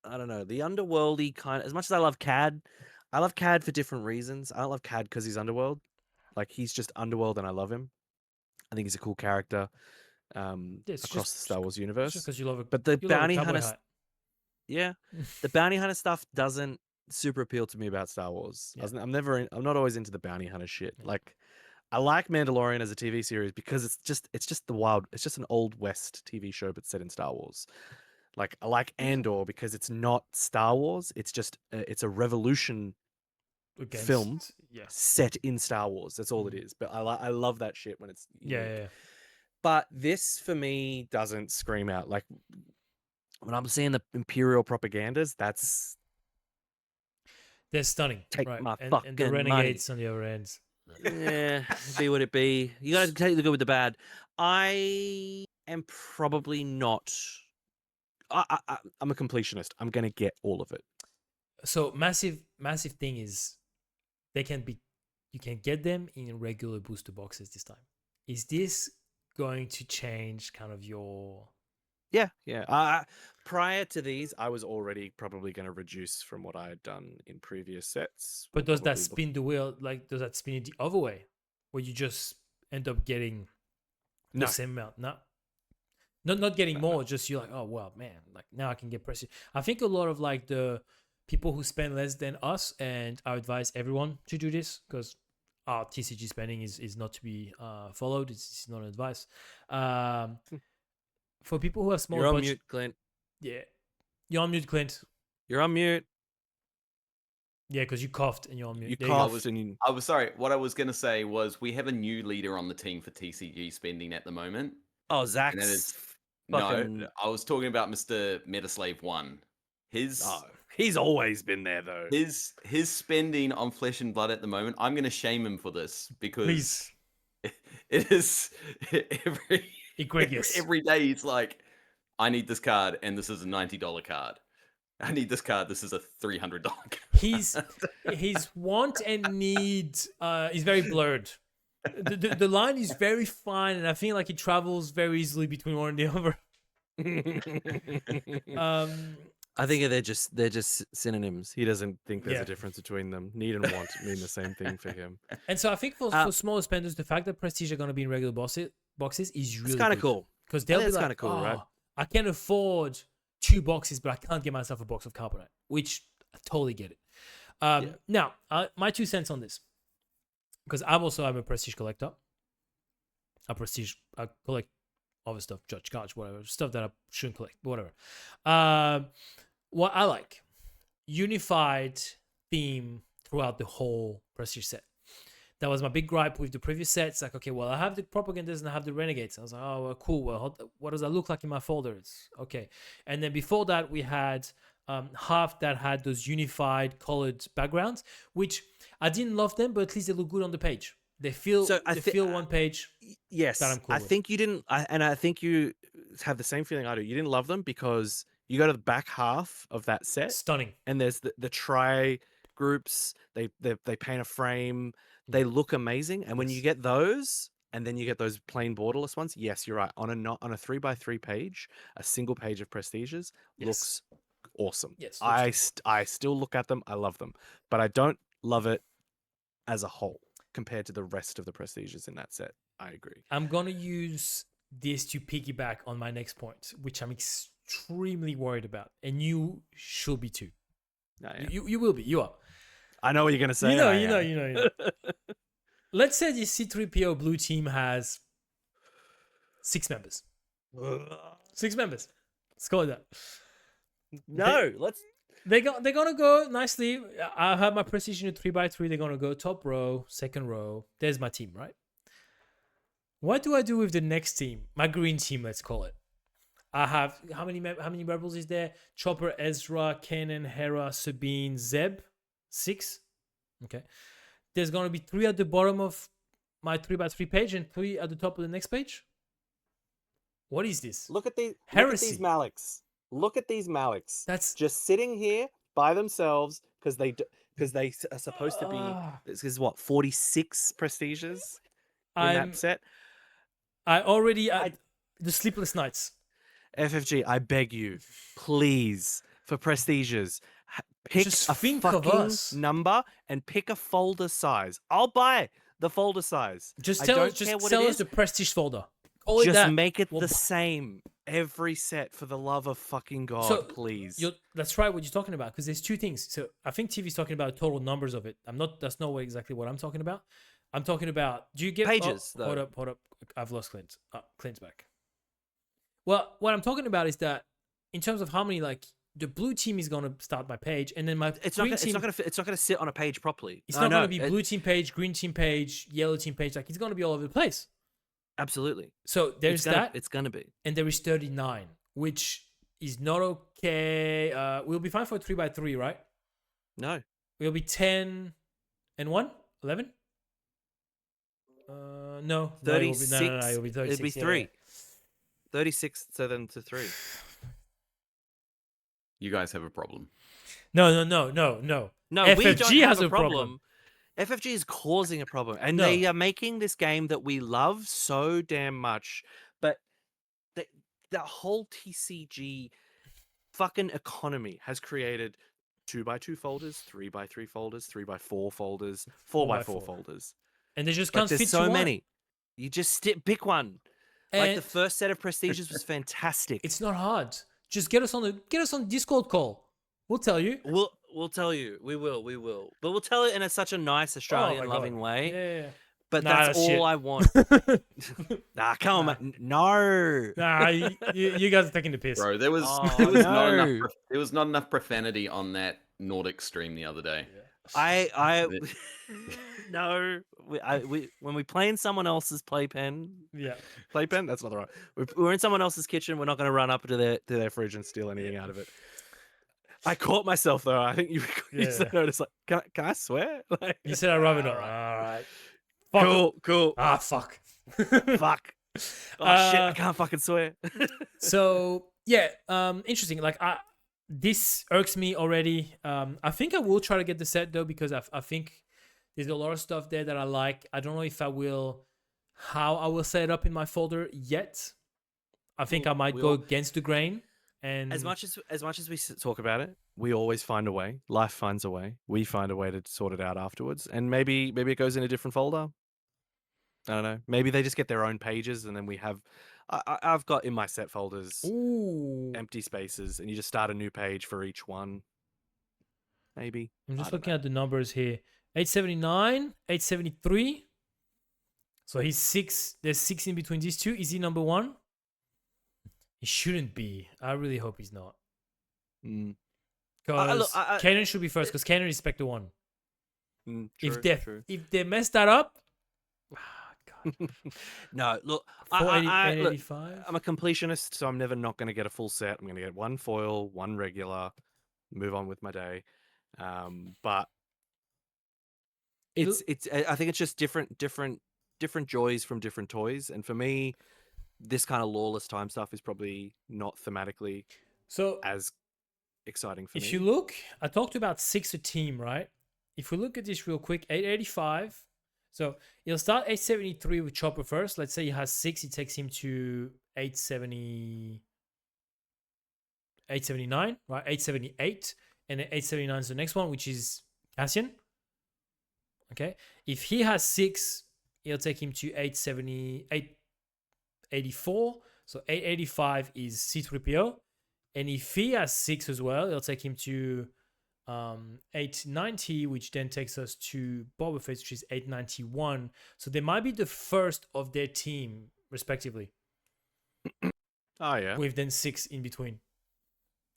I don't know, the underworldy kind. As much as I love Cad for different reasons. I don't love Cad because he's underworld. Like, he's just underworld and I love him. I think he's a cool character across the Star Wars universe. Just because you love it. But the bounty hunter, Yeah. the bounty hunter stuff doesn't super appeal to me about Star Wars. Yeah. I'm not always into the bounty hunter shit. Like, I like Mandalorian as a TV series because it's just an old West TV show but set in Star Wars. Like, I like Andor because it's not Star Wars. It's just it's a revolution film set in Star Wars. That's all it is. But I love that shit when it's Yeah. But this for me doesn't scream out. Like, when I'm seeing the Imperial propagandas, they're stunning. Take right? my and fucking the renegades on the other ends. Yeah, be what it be. You gotta take the good with the bad. I am probably not. I'm a completionist. I'm gonna get all of it. So massive thing is you can get them in regular booster boxes this time. Is this going to change kind of your? Yeah. Prior to these, I was already probably going to reduce from what I had done in previous sets. But does that spin the wheel? Like, does that spin it the other way, where you just end up getting the same amount? No. Not getting more. Just you're like, oh well, man. Like, now I can get prestige. I think a lot of like the people who spend less than us, and I advise everyone to do this because our TCG spending is not to be followed. It's not advice. For people who have small You're on budget, mute, Clint. yeah, you're on mute, Clint. You're on mute. Yeah, because you coughed and you're on mute. You There coughed go. and you... I was sorry. What I was going to say was we have a new leader on the team for TCG spending at the moment. Oh, Zach's... And that is fucking... No, I was talking about Mr. Metaslave 1. His He's always been there though. His spending on Flesh and Blood at the moment, I'm going to shame him for this because Please. it is Egregious. every day he's like, I need this card and this is a $90 card. I need this card. This is a $300 card. His want and need is very blurred. The line is very fine, and I feel like he travels very easily between one and the other. I think they're just synonyms. He doesn't think there's Yeah. a difference between them. Need and want mean the same thing for him. And so I think for smaller spenders, the fact that Prestige are going to be in regular boxes is really It's kind of cool. because they'll be it's like, kinda cool, right? I can afford 2 boxes, but I can't get myself a box of carbonite, which I totally get it. Now, my 2 cents on this, because I'm a Prestige collector. I collect other stuff, judge cards, whatever, stuff that I shouldn't collect, but whatever. What I like, unified theme throughout the whole Prestige set. That was my big gripe with the previous sets. Like, okay, well, I have the Propagandas and I have the Renegades. I was like, oh, well, cool. Well, what does that look like in my folders? Okay. And then before that, we had half that had those unified colored backgrounds, which I didn't love them, but at least they look good on the page. They feel one page. Yes, that I'm cool with. think you didn't, and I think you have the same feeling I do. You didn't love them because you go to the back half of that set, Stunning. and there's the tri groups. They paint a frame. They look amazing, and when you get those, and then you get those plain borderless ones. Yes, you're right. On a 3x3 page, a single page of Prestiges looks awesome. Yes, I still look at them. I love them, but I don't love it as a whole compared to the rest of the Prestiges in that set. I agree. I'm going to use this to piggyback on my next point, which I'm extremely worried about. And you should be too. You will be. You are. I know what you're going to say. You know. Let's say the C3PO blue team has 6 members. 6 members. Let's call it that. No, They're gonna go nicely. I have my Prestige in a 3x3. They're gonna go top row, second row. There's my team, right? What do I do with the next team? My green team, let's call it. I have how many rebels is there? Chopper, Ezra, Kanan, Hera, Sabine, Zeb. 6. Okay. There's gonna be 3 at the bottom of my 3x3 page and 3 at the top of the next page. What is this? Look at these Heresy. Look at these Maliks. That's just sitting here by themselves because they are supposed to be. This is what 46 Prestiges in that set. The Sleepless Nights. FFG, I beg you, please, for Prestiges, pick Just a think of fucking us. number and pick a folder size. I'll buy the folder size. Just I tell don't us, care what tell it us is. the Prestige folder. Call it Just that. make it Well, the same every set, for the love of fucking God, So, please. That's right. What you're talking about, because there's 2 things. So I think TV's talking about total numbers of it. That's not exactly what I'm talking about. I'm talking about. Do you get Pages, though. Hold up. I've lost Clint. Clint's back. Well, what I'm talking about is that in terms of how many, like, the blue team is going to start my page, and then my It's green not team. going to sit on a page properly. It's not going to be blue team page, green team page, yellow team page. Like, it's going to be all over the place. Absolutely. So there's that. It's going to be. And there is 39, which is not okay. We'll be fine for a 3x3, right? No. We'll be 10 and 1? 11? No. 36. No, it'll be 36. It'd be 3. 36 to 3. You guys have a problem. No. No, FFG we don't has have a problem. FFG is causing a problem, and No. they are making this game that we love so damn much. But the whole TCG fucking economy has created 2x2 folders, 3x3 folders, 3x4 folders, 4x4 folders. And they just Like, can't fit there's so you many. You just pick one. Like And the first set of Prestiges was fantastic. it's not hard. Just get us on Discord call. We'll tell you. We'll tell you. We will. But we'll tell it in such a nice Australian loving way. Yeah. But Nah, that's that's shit. all I want. Nah, come on, man. No. Nah, you guys are taking the piss. Bro, there was no. there was not enough profanity on that Nordic stream the other day. I no. When we play in someone else's playpen. That's not the right. We're in someone else's kitchen. We're not going to run up to their fridge and steal anything out of it. I caught myself though. I think you Yeah. said notice like, can I swear? Like, You said I'd rather not. alright. All right. Fuck. Cool. Fuck. Fuck. Oh shit! I Uh, can't fucking swear. So yeah, interesting. Like this irks me already. I think I will try to get the set though because I think there's a lot of stuff there that I like. I don't know if I will, how I will set it up in my folder yet. I think I might go against the grain. And as much as we talk about it, we always find a way. Life finds a way. We find a way to sort it out afterwards, and maybe it goes in a different folder. I don't know. Maybe they just get their own pages, and then we have. I've got in my set folders empty spaces, and you just start a new page for each one. Maybe. I'm just looking at the numbers here. 879, 873. So he's 6. There's 6 in between these two. Is he number 1? He shouldn't be. I really hope he's not. Because Kanan should be first. Because Kanan is Spectre 1. True. If they mess that up, God. No, look, 885. I'm a completionist, so I'm never not going to get a full set. I'm going to get one foil, one regular, move on with my day. But it's I think it's just different joys from different toys, and for me, this kind of lawless time stuff is probably not thematically as exciting for me. If you look, I talked about 6 a team, right? If we look at this real quick, 885. So he'll start 873 with Chopper first. Let's say he has 6, it takes him to 879, right? 878, and then 879 is the next one, which is Cassian. Okay, if he has 6, it'll take him to 884. So 885 is C3PO, and if he has 6 as well, it'll take him to 890, which then takes us to Boba Fett, which is 891. So they might be the first of their team, respectively. Oh yeah, with then 6 in between.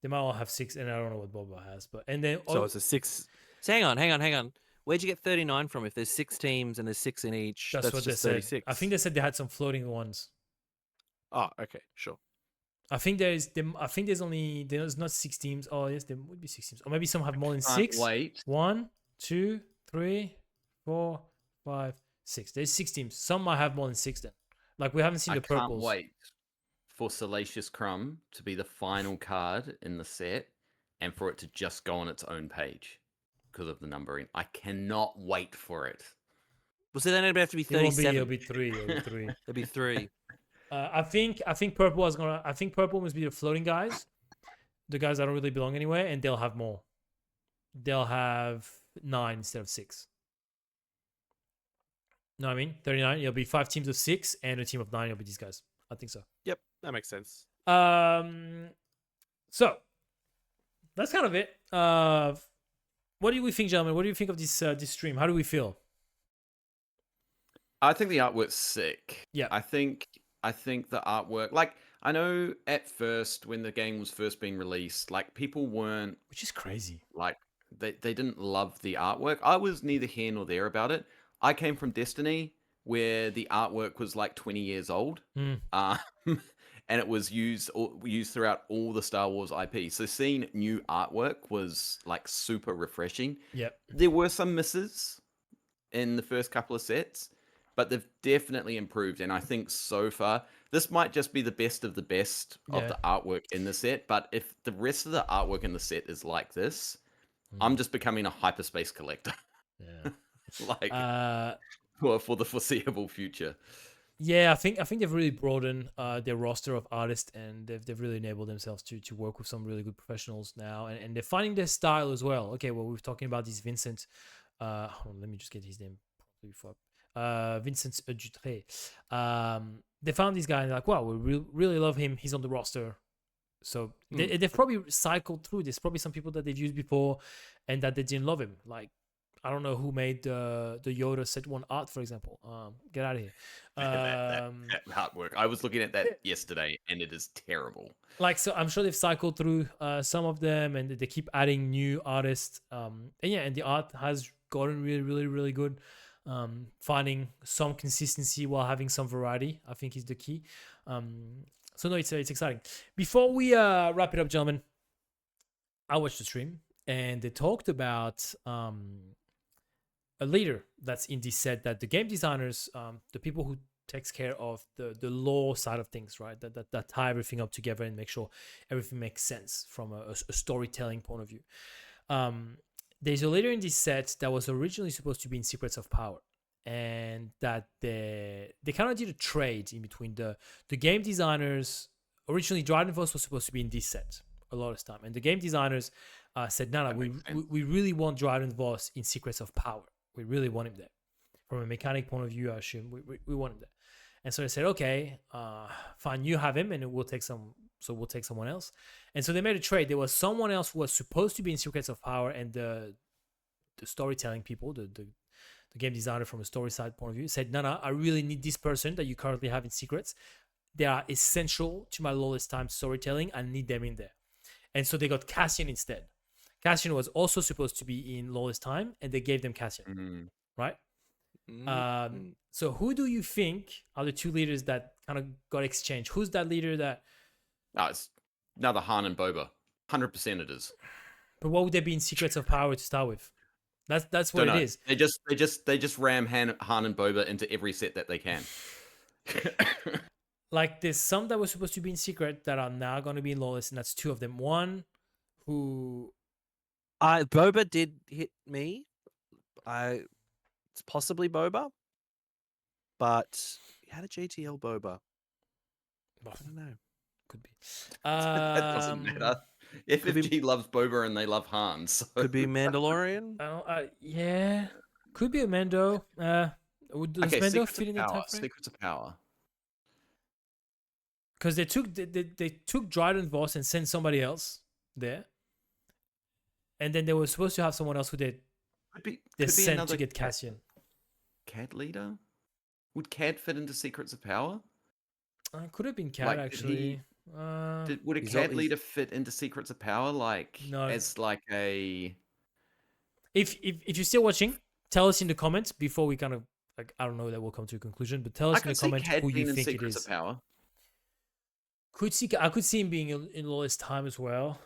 They might all have 6, and I don't know what Boba has, but and then so it's a 6. So hang on. Where'd you get 39 from? If there's 6 teams and there's 6 in each, that's what just they 36. Said. I think they said they had some floating ones. Oh, okay, sure. I think there's not 6 teams. Oh yes, there would be 6 teams, or maybe some have more than 6. Wait. 1, 2, 3, 4, 5, 6. There's 6 teams. Some might have more than 6. Then, like we haven't seen the purples. I can't wait for Salacious Crumb to be the final card in the set, and for it to just go on its own page because of the numbering. I cannot wait for it. Well, so then it'd have to be 37. It'll be 3. It'll be 3. I think purple is gonna. I think purple must be the floating guys, the guys that don't really belong anywhere, and they'll have more. They'll have 9 instead of 6. No, I mean 39. It'll be 5 teams of 6 and a team of 9. It'll be these guys. I think so. Yep, that makes sense. So that's kind of it. What do we think, gentlemen? What do you think of this stream? How do we feel? I think the artwork's sick. Yeah. I think the artwork, like, I know at first when the game was first being released, like, people weren't, which is crazy. Like, they didn't love the artwork. I was neither here nor there about it. I came from Destiny, where the artwork was like 20 years old, and it was used throughout all the Star Wars IP. So seeing new artwork was like super refreshing. Yep. There were some misses in the first couple of sets, but they've definitely improved. And I think so far, this might just be the best of the best of the artwork in the set. But if the rest of the artwork in the set is like this, I'm just becoming a hyperspace collector. Yeah. Like, for the foreseeable future. Yeah, I think they've really broadened their roster of artists, and they've really enabled themselves to work with some really good professionals now, and they're finding their style as well. Okay, well, we're talking about this Vincent. Hold on, let me just get his name properly before. Vincent Dutré. They found this guy and they're like, wow, we really love him. He's on the roster. So they've probably cycled through. There's probably some people that they've used before and that they didn't love him. Like, I don't know who made the Yoda set 1 art, for example. Get out of here. That artwork. I was looking at that yesterday, and it is terrible. Like, so I'm sure they've cycled through some of them, and they keep adding new artists. And the art has gotten really, really, really good. Finding some consistency while having some variety, I think, is the key. So no, it's exciting. Before we wrap it up, gentlemen, I watched the stream and they talked about a leader that's in this set, that the game designers, the people who takes care of the law side of things, right? That tie everything up together and make sure everything makes sense from a storytelling point of view. There's a leader in this set that was originally supposed to be in Secrets of Power, and that they kind of did a trade in between the game designers. Originally, Dryden Voss was supposed to be in this set a lot of time, and the game designers said, "No, we really want Dryden Voss in Secrets of Power. We really want him there. From a mechanic point of view, I assume we want him there." And so they said, "Okay, fine, you have him, and we'll take someone else." And so they made a trade. There was someone else who was supposed to be in Secrets of Power, and the storytelling people, the game designer from a story side point of view, said, "No, I really need this person that you currently have in Secrets. They are essential to my Lawless Time storytelling. I need them in there." And so they got Cassian instead. Cassian was also supposed to be in Lawless Time, and they gave them Cassian, right? So who do you think are the two leaders that kind of got exchanged? Who's that leader that? It's another Han and Boba. 100% it is. But what would they be in Secrets of Power to start with? That's what it is. They just ram Han and Boba into every set that they can. Like there's some that were supposed to be in Secret that are now going to be in Lawless, and that's two of them. One who Boba did hit me. It's possibly Boba, but he had a GTL Boba. I don't know. Could be. That doesn't matter. FFG loves Boba and they love Han. So. Could be Mandalorian. Yeah, could be a Mando. Does Mando fit in the time frame? Secrets of Power. Because they took Dryden Voss and sent somebody else there, and then they were supposed to have someone else who they sent to get Cassian. CAD leader? Would CAD fit into Secrets of Power? Could have been CAD actually. Would a CAD leader fit into Secrets of Power? No. As like a. If you're still watching, tell us in the comments before we kind of I don't know that we'll come to a conclusion, but tell us in the comments who you think it is. Of Power. I could see him being in Lawless Time as well.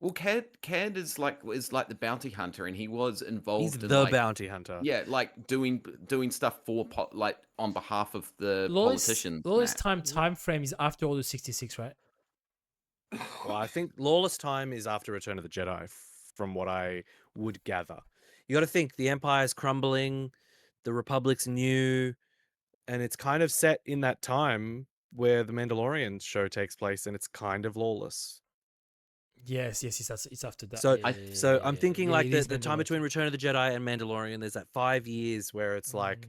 Well, CAD is like the bounty hunter, and he was involved. He's in the bounty hunter. Yeah, like doing stuff for on behalf of the politicians. Lawless time frame is after Order 66, right? Well, I think Lawless Time is after Return of the Jedi, from what I would gather. You got to think the Empire's crumbling, the Republic's new, and it's kind of set in that time where the Mandalorian show takes place, and it's kind of lawless. Yes, it's after that. So I'm thinking like the time between Return of the Jedi and Mandalorian, there's that 5 years where it's like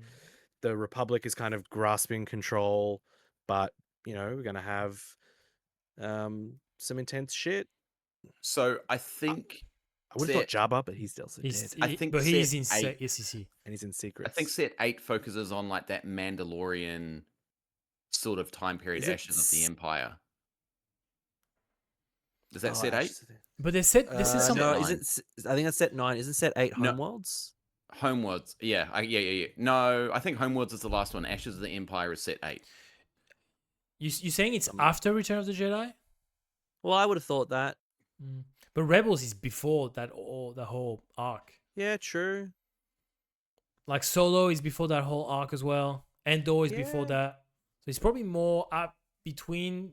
the Republic is kind of grasping control, but we're gonna have some intense shit. So I think I would have thought Jabba, but he's still dead. I think, but he's in SEC, and he's in Secrets. I think Set 8 focuses on like that Mandalorian sort of time period, Ashes of the Empire. Is that Set 8? But they said this is something. No, I think that's Set 9. Isn't Set 8 Homeworlds? Homeworlds, yeah. No, I think Homeworlds is the last one. Ashes of the Empire is Set 8. You saying it's after Return of the Jedi? Well, I would have thought that. But Rebels is before that the whole arc. Yeah, true. Like Solo is before that whole arc as well. Andor is before that. So it's probably more up between.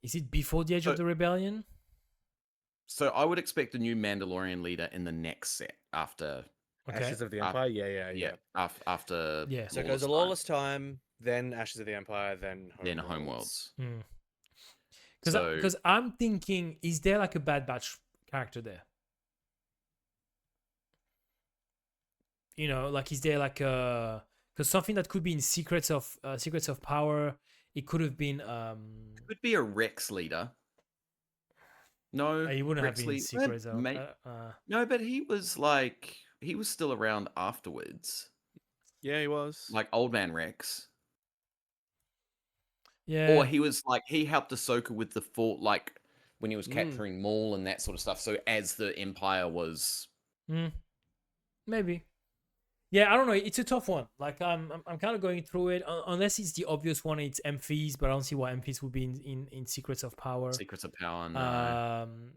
Is it before the Age of the Rebellion? So I would expect a new Mandalorian leader in the next set after Ashes of the Empire. Yeah. After so it goes a Lawless Time, then Ashes of the Empire, then Homeworlds. Because I'm thinking, is there like a Bad Batch character there? Like is there like a because something that could be in Secrets of Power? It could have been. It could be a Rex leader. No, he wouldn't have been in Secrets. No, but he was still around afterwards. Yeah, he was like Old Man Rex. Yeah. Or he was like he helped Ahsoka with the fort, like when he was capturing Maul and that sort of stuff. So as the Empire was, maybe. Yeah, I don't know. It's a tough one. Like I'm kind of going through it. Unless it's the obvious one, it's MFs, but I don't see why MFs would be in Secrets of Power. Secrets of Power, no. Um,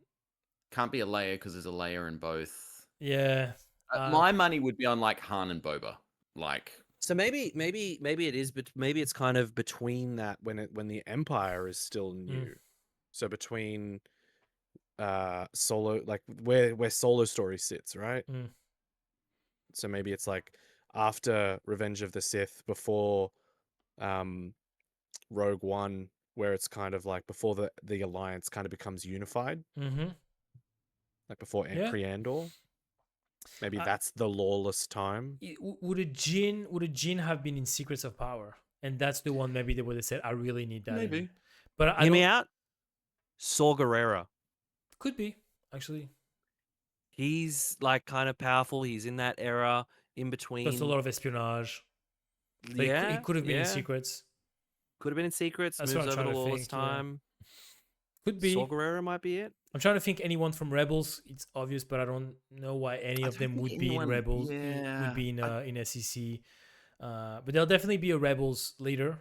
Can't be a layer because there's a layer in both. yeah. My money would be on like Han and Boba. Like, So maybe it is, but maybe it's kind of between that when the Empire is still new. So between Solo, like where Solo Story sits, right? Mm. So maybe it's like after Revenge of the Sith, before Rogue One, where it's kind of like before the Alliance kind of becomes unified, Mm-hmm. like before Yeah. Pre-Andor. Maybe that's the lawless time. Would a Jin have been in Secrets of Power? And that's the one maybe they would have said, I really need that. maybe. But I Hear me don't- out. Saw Gerrera. Could be, actually. He's like kind of powerful. He's in that era in between. There's a lot of espionage. Like, Yeah, he could have been in yeah. Secrets. Could have been in Secrets. That's Moves what I'm over to trying to Lawless think, yeah. time. Could be. Saw Gerrera might be it. I'm trying to think anyone from Rebels. It's obvious, but I don't know why any I of them don't think would be in anyone- Rebels. yeah. Would be in SEC. But there'll definitely be a Rebels leader.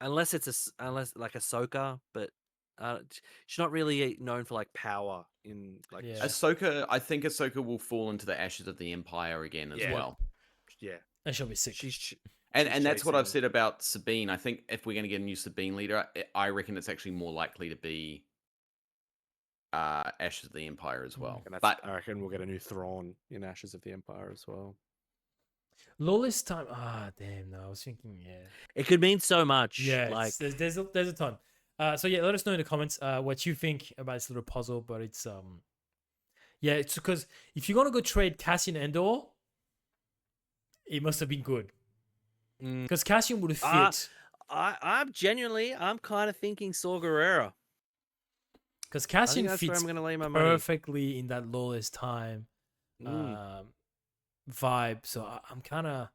Unless it's unless like Ahsoka, but she's not really known for like power in like. Yeah. Ahsoka, I think Ahsoka will fall into the ashes of the Empire again as Yeah. well. Yeah, And she'll be sick. she's And that's what I've chasing- said about Sabine. I think if we're going to get a new Sabine leader, I reckon it's actually more likely to be Ashes of the Empire as well. And that's, But I reckon we'll get a new Thrawn in Ashes of the Empire as well. Lawless time. Damn. No, I was thinking. Yeah. It could mean so much. Yeah. like There's a ton. So yeah, let us know in the comments what you think about this little puzzle. But it's yeah, it's because if you're gonna go trade Cassian Endor, it must have been good Mm. because Cassian would have Ah, fit. I'm kind of thinking Saw Gerrera. Because I think Cassian that's where fits I'm going to lay my money. perfectly in that Lawless time Mm. vibe. So I'm kind of,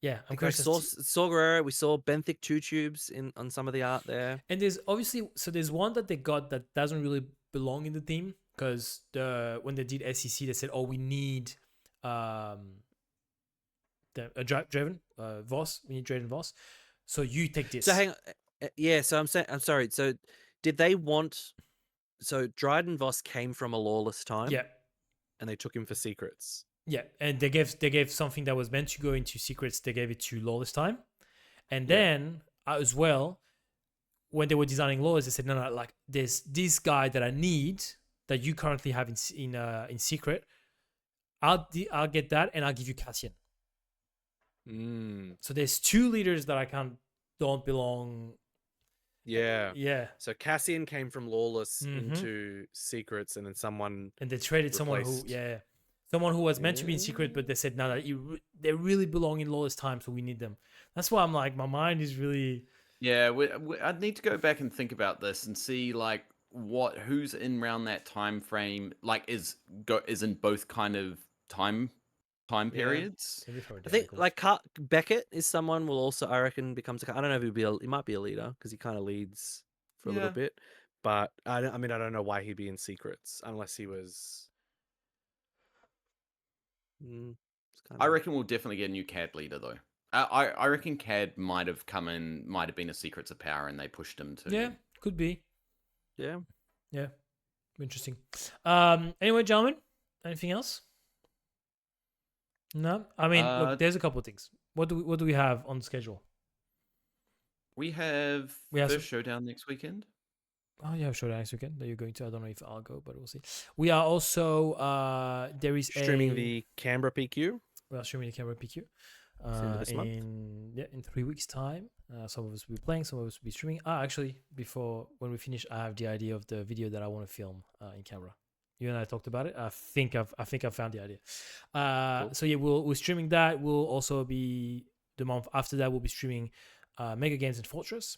yeah, I'm Like I curious. saw Gerrera. We saw benthic two tubes on some of the art there. And there's obviously, so there's one that they got that doesn't really belong in the theme because when they did SEC, they said, oh, we need Draven Voss. We need Draven Voss. So you take this. So hang on. Yeah, so I'm sorry. So did they want? So Dryden Voss came from a lawless time. Yeah. And they took him for secrets. Yeah, and they gave something that was meant to go into secrets. They gave it to Lawless time, and then as well, when they were designing Lawless, they said no, like there's this guy that I need that you currently have in secret. I'll get that, and I'll give you Cassian. So there's two leaders that don't belong. Yeah. Yeah. So Cassian came from lawless into secrets, and then and they traded someone who was meant to be in secret, but they said no, they really belong in Lawless time, so we need them. That's why I'm like, my mind is really. yeah, I'd need to go back and think about this and see like who's in around that time frame. Like is in both kind of time periods. I think like Beckett is someone will also, I reckon, becomes I don't know if he might be a leader because he kind of leads for a little bit, but I don't know why he'd be in secrets unless he was. I reckon we'll definitely get a new CAD leader though. I reckon CAD might have been a Secrets of Power and they pushed him to. Yeah, could be. Yeah. Interesting. Anyway, gentlemen, anything else? No, I mean, look, there's a couple of things. What do we have on schedule? We have First Showdown next weekend. Oh yeah, Showdown next weekend that you're going to. I don't know if I'll go, but we'll see. We are also there is streaming the Canberra PQ. We are streaming the Canberra PQ. In 3 weeks' time. Some of us will be playing, some of us will be streaming. Actually, when we finish, I have the idea of the video that I want to film in Canberra. You and I talked about it. I think I've found the idea. Cool. So yeah, we're streaming that. We'll also be the month after that. We'll be streaming Mega Games and Fortress.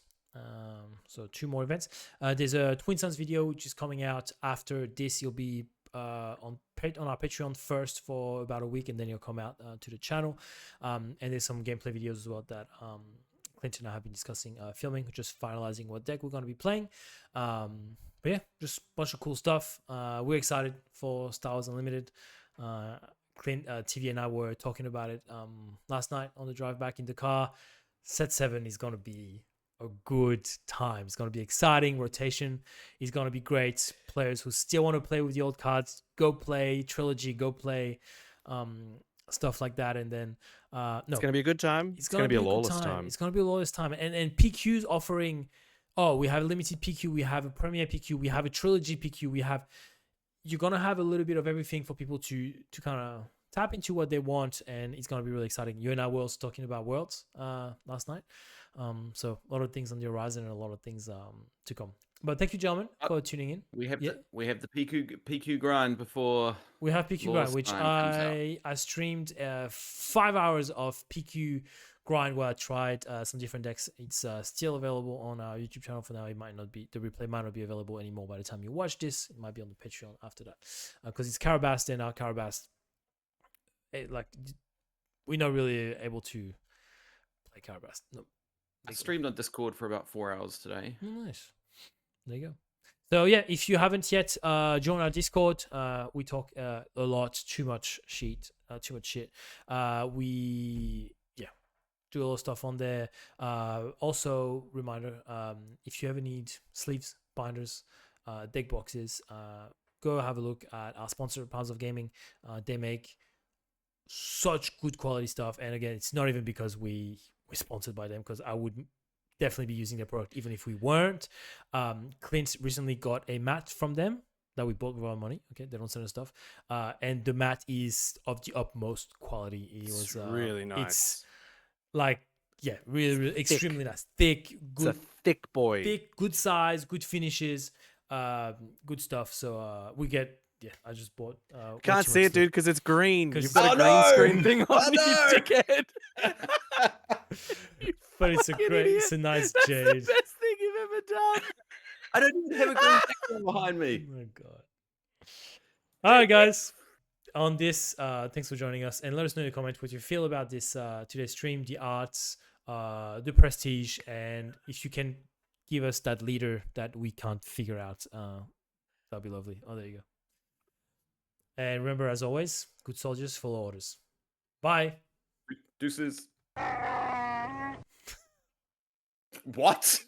So 2 more events. There's a Twin Suns video which is coming out after this. You'll be on our Patreon first for about a week, and then you'll come out to the channel. And there's some gameplay videos as well that Clinton and I have been discussing filming, just finalizing what deck we're going to be playing. But yeah, just a bunch of cool stuff. We're excited for Star Wars Unlimited. Clint, TV, and I were talking about it last night on the drive back in the car. Set 7 is going to be a good time. It's going to be exciting. Rotation is going to be great. Players who still want to play with the old cards, go play Trilogy, go play stuff like that. And then no, It's going to be a good time. It's going to be a lawless time. It's going to be a lawless time. And PQ's offering, we have a limited PQ, we have a premier PQ, we have a Trilogy PQ, you're going to have a little bit of everything for people to kind of tap into what they want, and it's going to be really exciting. You and I were also talking about Worlds last night. So a lot of things on the horizon and a lot of things to come. But thank you, gentlemen, for tuning in. We have the PQ grind before. We have PQ grind, which I streamed 5 hours of PQ grind where I tried some different decks. It's still available on our YouTube channel for now. It might not be, the replay might not be available anymore by the time you watch this. It might be on the Patreon after that, because it's Carabast, and our Carabast, we're not really able to play Carabast. No. I streamed on Discord for about 4 hours today. Oh, nice. There you go. So yeah, if you haven't yet joined our Discord, we talk a lot, too much shit. We do a lot of stuff on there. Also, reminder, if you ever need sleeves, binders, deck boxes, go have a look at our sponsor, Powers of Gaming. They make such good quality stuff, and again, it's not even because we're sponsored by them, because I would definitely be using their product even if we weren't. Clint recently got a mat from them that we bought with our money. Okay, they don't send us stuff, and the mat is of the utmost quality. It was really nice. It's like, really extremely nice, thick, good. It's a thick boy, thick, good size, good finishes, good stuff. So we get. Yeah, I just bought. Can't see it, dude, because it's green. You've got a green screen thing on, you dickhead. But it's it's a nice jade. That's the best thing you've ever done. I don't even have a green background behind me. Oh my god. All right, guys. On this, thanks for joining us, and let us know in the comments what you feel about this today's stream, the arts, the prestige, and if you can give us that leader that we can't figure out, that'd be lovely. Oh, there you go. And remember, as always, good soldiers follow orders. Bye. Deuces. What?